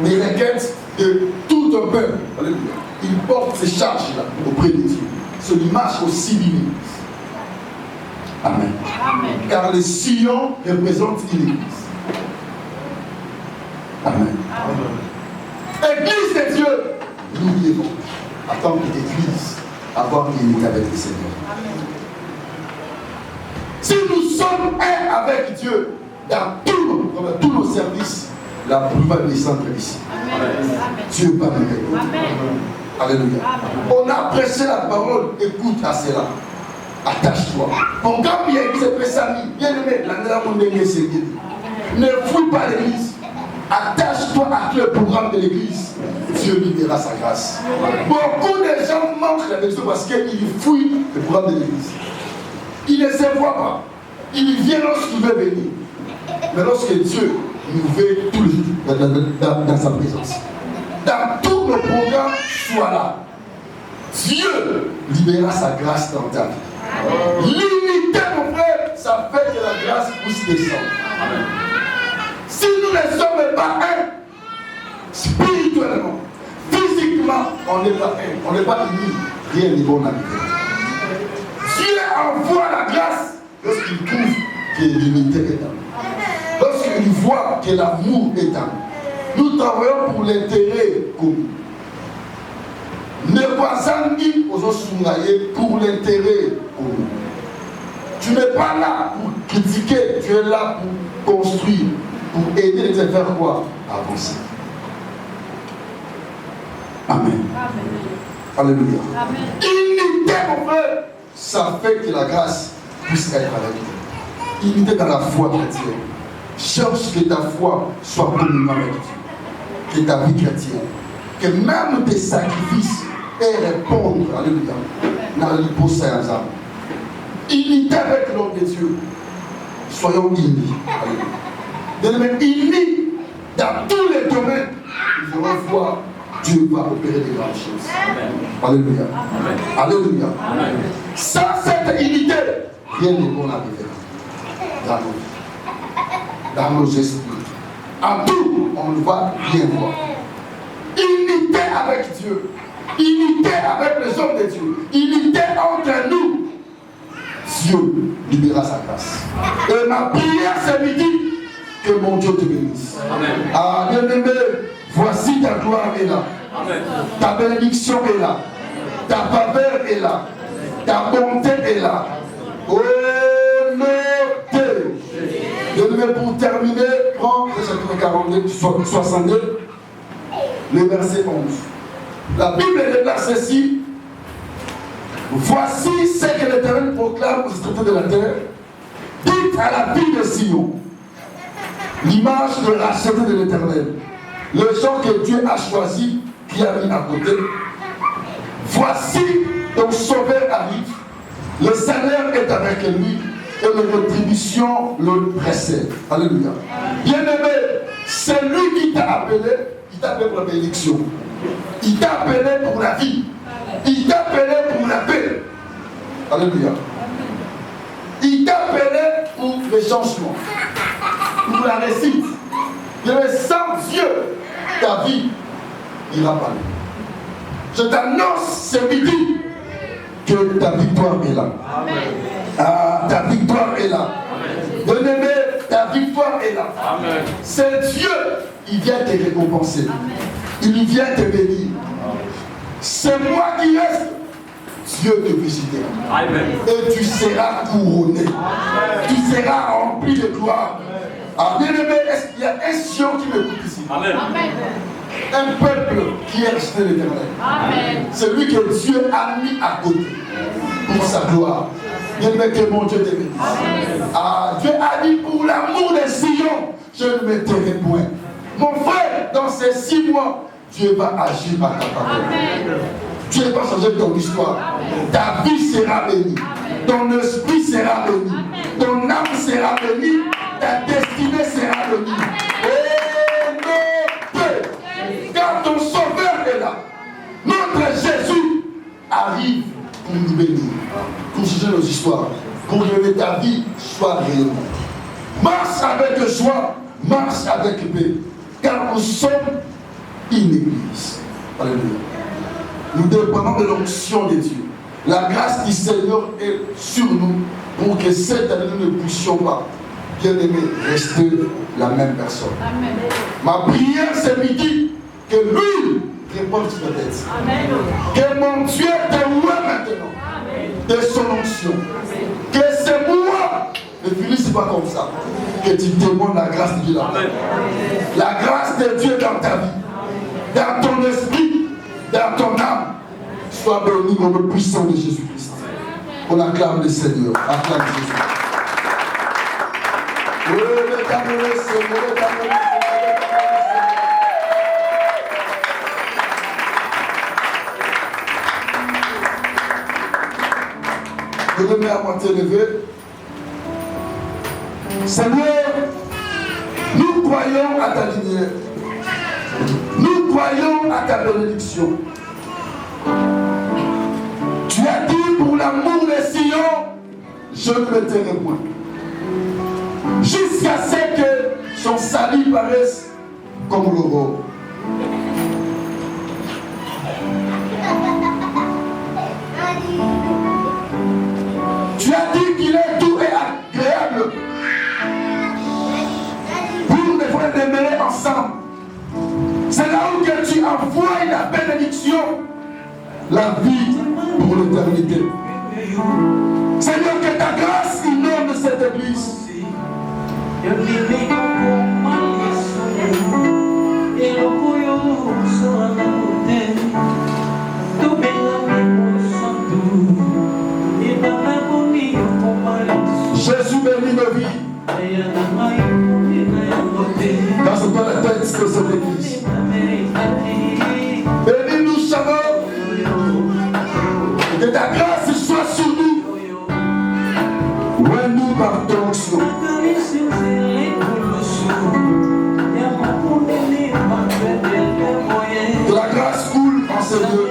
B: les requêtes de tout un peuple. Alléluia. Il porte ces charges-là auprès de Dieu. C'est l'image aussi de l'Église. Amen. Amen. Car le sillon représente une Église. Amen. Amen. Église de Dieu, nous vivons en tant qu'Église, avoir une unité avec le Seigneur. Amen. Si nous sommes un avec Dieu dans tous nos services, la pluie va descendre ici. Amen. Dieu va nous aider. Alléluia. Amen. On a prêché la parole, écoute à cela. Attache-toi. Pour quand bien il s'est fait ça, bien aimé, ne fouille pas l'église. Attache-toi à le programme de l'église. Dieu libérera sa grâce. Beaucoup de gens manquent la vérité parce qu'ils fouillent le programme de l'église. Ils ne se voient pas. Ils viennent lorsqu'il veut venir. Mais lorsque Dieu nous veut tous les jours dans sa présence, dans tous nos programmes, sois là. Dieu libérera sa grâce dans ta vie. L'unité, mon frère, ça fait que la grâce puisse descendre. Amen. Si nous ne sommes pas un, spirituellement, physiquement, on n'est pas un, on n'est pas unis, rien n'est bon à vivre. Dieu envoie la grâce lorsqu'il trouve que l'unité est en nous. Lorsqu'il voit que l'amour est en nous. Nous travaillons pour l'intérêt commun. Ne pas ni aux autres pour l'intérêt commun. Tu n'es pas là pour critiquer, tu es là pour construire, pour aider les gens à faire quoi? Avancer. Amen. Amen. Alléluia. Amen. Unité, mon frère, ça fait que la grâce puisse être avec toi. Unité dans la foi chrétienne. Cherche que ta foi soit communion avec Dieu. Que ta vie chrétienne. Que même tes sacrifices aient répondre, alléluia, dans l'hypose Saint-Jean. Unité avec l'homme de Dieu. Soyons unis. Alléluia. Unis dans tous les domaines. Nous allons voir Dieu va opérer des grandes choses. Amen. Alléluia. Amen. Alléluia. Amen. Sans cette unité, rien n'est bon à vivre dans nos esprits. En tout, on va bien voir. Unité avec Dieu. Unité avec les hommes de Dieu. Unité entre nous. Dieu libérera sa grâce. Et ma prière ce midi, que mon Dieu te bénisse. Amen. Ah, bien-aimé, voici ta gloire est là. Amen. Ta bénédiction est là. Ta faveur est là. Ta bonté est là. Oh, notez. Bien-aimé, pour terminer, prends le chapitre 42, 62, le verset 11. La Bible déclare ceci. Voici ce que l'Éternel proclame aux extrémités de la terre. Dites à la ville de Sion, l'image de la racheté de l'Éternel, le gens que Dieu a choisi, qui a mis à côté. Voici ton sauveur arrive, le salaire est avec lui et la rétribution le précède. Alléluia. Bien-aimé, c'est lui qui t'a appelé, il t'a appelé pour la bénédiction. Il t'a appelé pour la vie. Il t'a appelé pour la paix. Alléluia. Il t'a appelé pour le changement, pour la réussite. Mais sans Dieu, ta vie n'ira pas. Je t'annonce ce midi que ta victoire est là. Amen. Ah, ta victoire est là. Bien-aimé, ta victoire est là. Amen. C'est Dieu, il vient te récompenser. Amen. Il vient te bénir. C'est moi qui reste. Dieu te visitera. Amen. Et tu seras couronné. Amen. Tu seras rempli de gloire. Ah, bien-aimé, est-ce qu'il y a un Sion qui m'écoute ici? Amen. Un peuple qui est resté l'Éternel. Celui que Dieu a mis à côté pour sa gloire. Bien-aimé, que mon Dieu te bénisse. Ah, Dieu a dit pour l'amour des Sion, je ne me tairai point. Mon frère, dans ces 6 mois, Dieu va agir par ta parole. Dieu va changer ton histoire. Amen. Ta vie sera bénie. Amen. Ton esprit sera béni. Ton âme sera bénie. Ta destinée sera bénie. Oh, arrive pour nous bénir, pour changer nos histoires, pour que ta vie soit réellement. Marche avec joie, marche avec paix, car nous sommes une église. Alléluia. Nous dépendons de l'onction de Dieu. La grâce du Seigneur est sur nous pour que cette année nous ne puissions pas, bien aimés, rester la même personne. Amen. Ma prière ce midi, que l'huile répande sur la tête. Amen. Que mon Dieu te voie maintenant. Amen. De son onction. Amen. Que c'est moi, ne finisse pas comme ça, que tu demandes la grâce de Dieu dans ta vie. La grâce de Dieu dans ta vie, dans ton esprit, dans ton âme. Sois béni au nom puissant de Jésus-Christ. On acclame le Seigneur. Acclame Jésus. Je me mets à moitié levé. Seigneur, nous croyons à ta lumière. Nous croyons à ta bénédiction. Tu as dit pour l'amour des Sion, je ne me tairai point. Jusqu'à ce que son salut paraisse comme l'aurore. Tu as dit qu'il est doux et agréable pour les frères demeurer ensemble. C'est là où que tu envoies la bénédiction, la vie pour l'éternité. Seigneur, que ta grâce inonde cette église. Jésus bénit nos vies. Dans ce temps la tête de cette église. Bénis-nous, Seigneur. Que ta grâce soit sur nous. Ouais, nous partons sur. Que la grâce coule en ce lieu.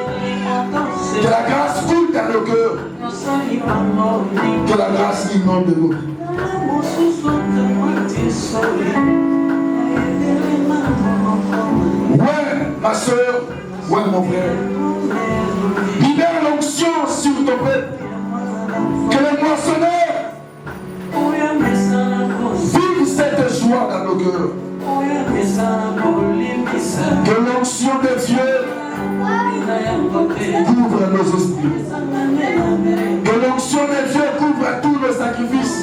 B: Que la grâce coule dans nos cœurs. Que la grâce inonde nos vies. Ouais, ma soeur, ouais, mon frère. Libère l'onction sur ton peuple. Que les moissonneurs vivent cette joie dans nos cœurs. Que l'onction de Dieu couvre nos esprits. Que l'onction de Dieu couvre tous nos sacrifices.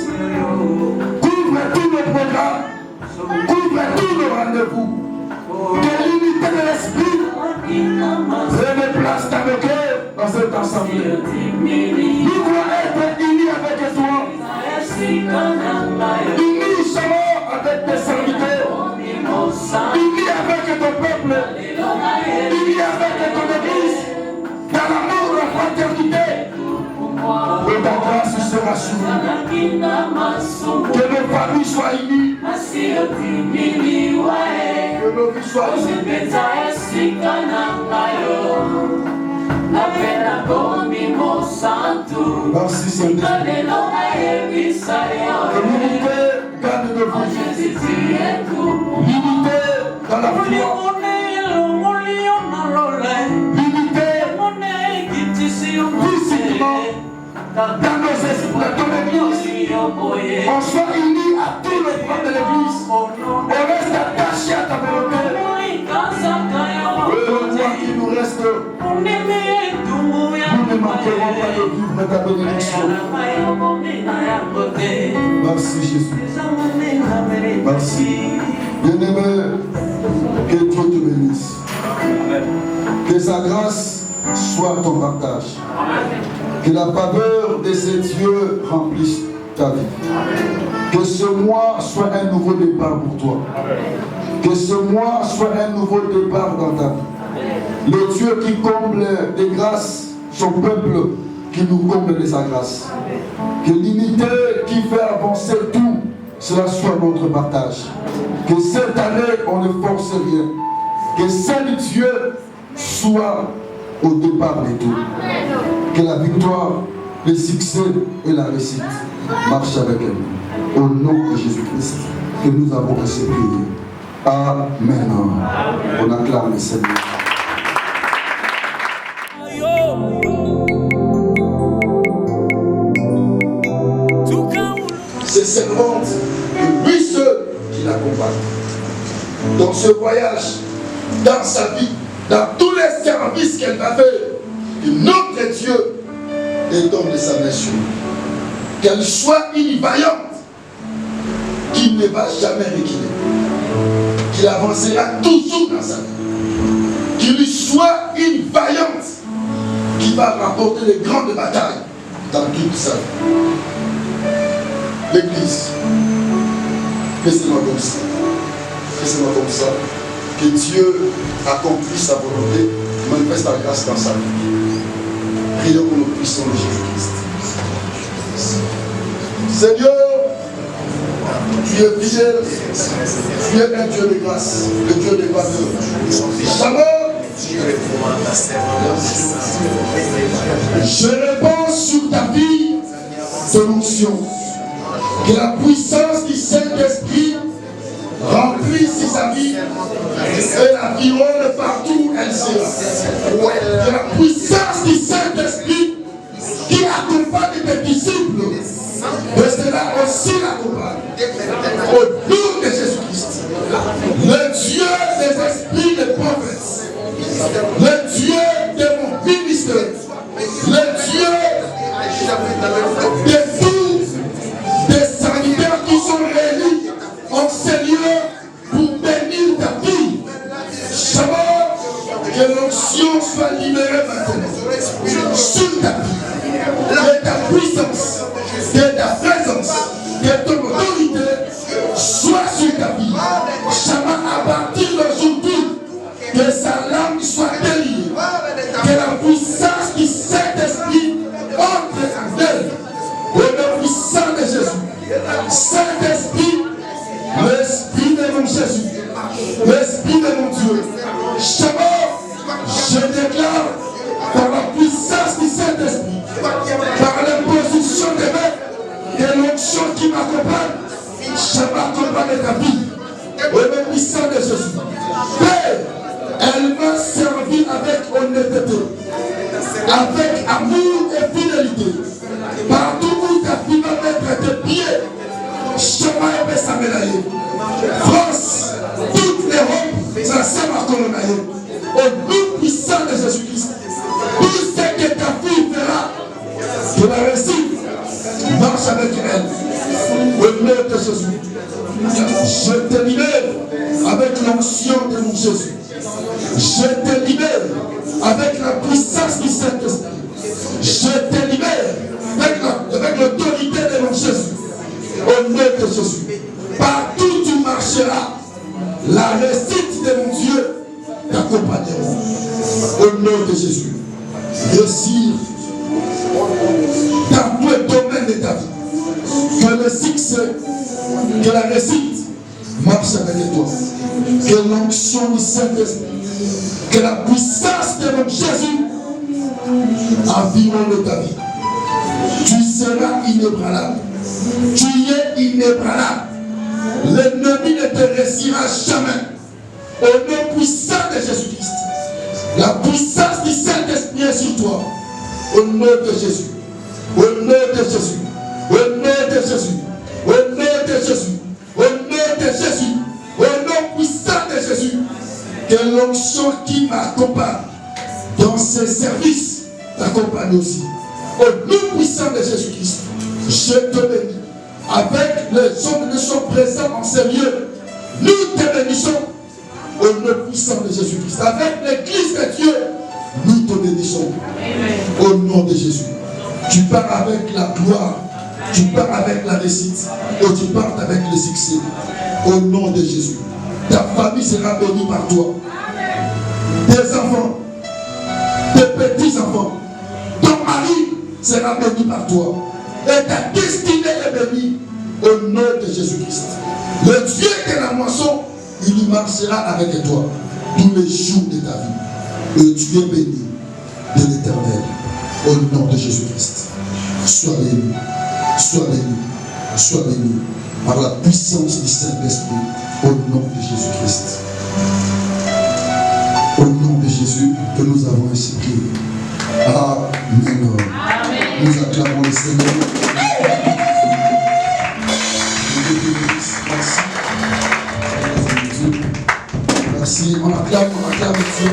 B: Couvre tous nos programmes. Couvre tous nos rendez-vous. Que l'unité de l'esprit prenne place dans nos cœurs dans cette assemblée. Nous voulons être unis avec toi. Unis seulement avec tes serviteurs. Unis avec ton peuple. Unis avec ton église. Dans l'amour, la fraternité. Que ta grâce sera sur nous. Que nos familles soient unies. Que nos vies soient unies. Merci Seigneur. L'unité garde nos vies. L'unité dans la foi. L'unité physiquement dans nos esprits, dans ton église. On soit unis à tous les membres de l'église. On reste attachés à ta volonté. Le temps qui nous reste, nous ne manquerons pas de vivre ta bénédiction. Merci Jésus. Merci. Bien-aimé, que Dieu te bénisse. Que sa grâce soit ton partage. Que la faveur de ces dieux remplisse ta vie. Que ce mois soit un nouveau départ pour toi. Que ce mois soit un nouveau départ dans ta vie. Le Dieu qui comble des grâces, son peuple qui nous comble de sa grâce. Que l'unité qui fait avancer tout, cela soit notre partage. Que cette année, on ne force rien. Que seul Dieu soit au départ de tout. Que la victoire, le succès et la réussite marchent avec elle. Au nom de Jésus-Christ, que nous avons ainsi prié. Amen. On acclame le Seigneur. C'est servante de lui seul qui l'accompagne. Dans ce voyage, dans sa vie, dans tous les services qu'elle va faire, que notre Dieu est homme de sa nation. Qu'elle soit une vaillante qui ne va jamais reculer, qu'il avancera toujours dans sa vie, qu'il lui soit une vaillante qui va remporter les grandes batailles dans toute sa vie. L'Église, laissez-moi comme ça. Laissez-moi comme ça. Que Dieu accomplisse sa volonté, manifeste la grâce dans sa vie. Prions pour le puissant de Jésus-Christ. Seigneur, tu es fidèle, tu es un Dieu de grâce, le Dieu de faveur. Shabbat, je réponds sur ta vie ton onction. Que la puissance du Saint-Esprit remplisse sa vie et la vironne partout où elle sera. Que la puissance du Saint-Esprit qui accompagne tes disciples, de cela aussi l'accompagne. Au nom de Jésus-Christ, le Dieu des esprits des prophètes, le Dieu de mon ministère, le Dieu de tous des sanitaires qui sont réunis en Seigneur pour bénir ta vie. Shabbat, que l'onction soit libérée maintenant sur ta vie, que ta puissance, que ta présence, que ton autorité soit sur ta vie. Shabbat, à partir d'aujourd'hui, que sa langue soit déliée, que la puissance du Saint-Esprit entre en elle. Au nom puissant de Jésus, Saint-Esprit, l'Esprit de mon Jésus, l'Esprit de mon Dieu, Shabbat, je déclare par la puissance du Saint-Esprit, par l'imposition des mains et l'onction qui m'accompagne, Shabbat accompagne ta vie. Au nom puissant de Jésus, Père, elle m'a servi avec honnêteté, avec amour et fidélité. Partout où ta fille va mettre tes pieds, Shabbat et Bessamelaye. France, toute l'Europe, ça sert à colonnailler. Au nom puissant de Jésus-Christ, tout ce que ta fille fera, que la réussite marche avec elle. Au nom de Jésus, je te libère avec l'onction de mon Jésus. Je te libère avec la puissance du Saint-Esprit. Je te libère avec l'autorité de mon Jésus. Au nom de Jésus. Partout où tu marcheras, la réussite de mon Dieu t'accompagnera. Au nom de Jésus. Réussir dans tous les domaines de ta vie. Que le succès, que la réussite marche avec toi. Que l'onction du Saint-Esprit, que la puissance de mon Jésus environne ta vie. Tu seras inébranlable. Tu es inébranlable. L'ennemi ne te réussira jamais. Au nom puissant de Jésus-Christ, la puissance du Saint-Esprit est sur toi. Au nom de Jésus. Au nom de Jésus. Au nom de Jésus. Au nom de Jésus. Au nom de Jésus. Au nom puissant de Jésus. Que l'onction qui m'accompagne dans ses services t'accompagne aussi. Au nom puissant de Jésus-Christ, je te bénis. Avec les hommes qui sont présents en ces lieux, nous te bénissons. Au nom puissant de Jésus-Christ. Avec l'église de Dieu, nous te bénissons. Au nom de Jésus. Tu pars avec la gloire, tu pars avec la réussite, et tu pars avec le succès. Au nom de Jésus. Ta famille sera bénie par toi. Tes enfants, tes petits-enfants, ton mari sera béni par toi. Et ta destinée est bénie au nom de Jésus-Christ. Le Dieu de la moisson, il marchera avec toi tous les jours de ta vie. Et tu es béni. de l'Éternel. Au nom de Jésus-Christ. Sois béni, sois béni, sois béni par la puissance du Saint-Esprit. Au nom de Jésus-Christ. Au nom de Jésus que nous avons ainsi prié. Amen. Nous acclamons le Seigneur. Merci. Merci. On acclame Dieu.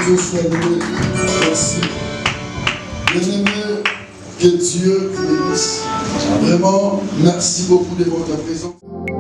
B: Dieu soit loué. Merci. Bien-aimé, que Dieu vous bénisse. Vraiment, merci beaucoup de votre présence.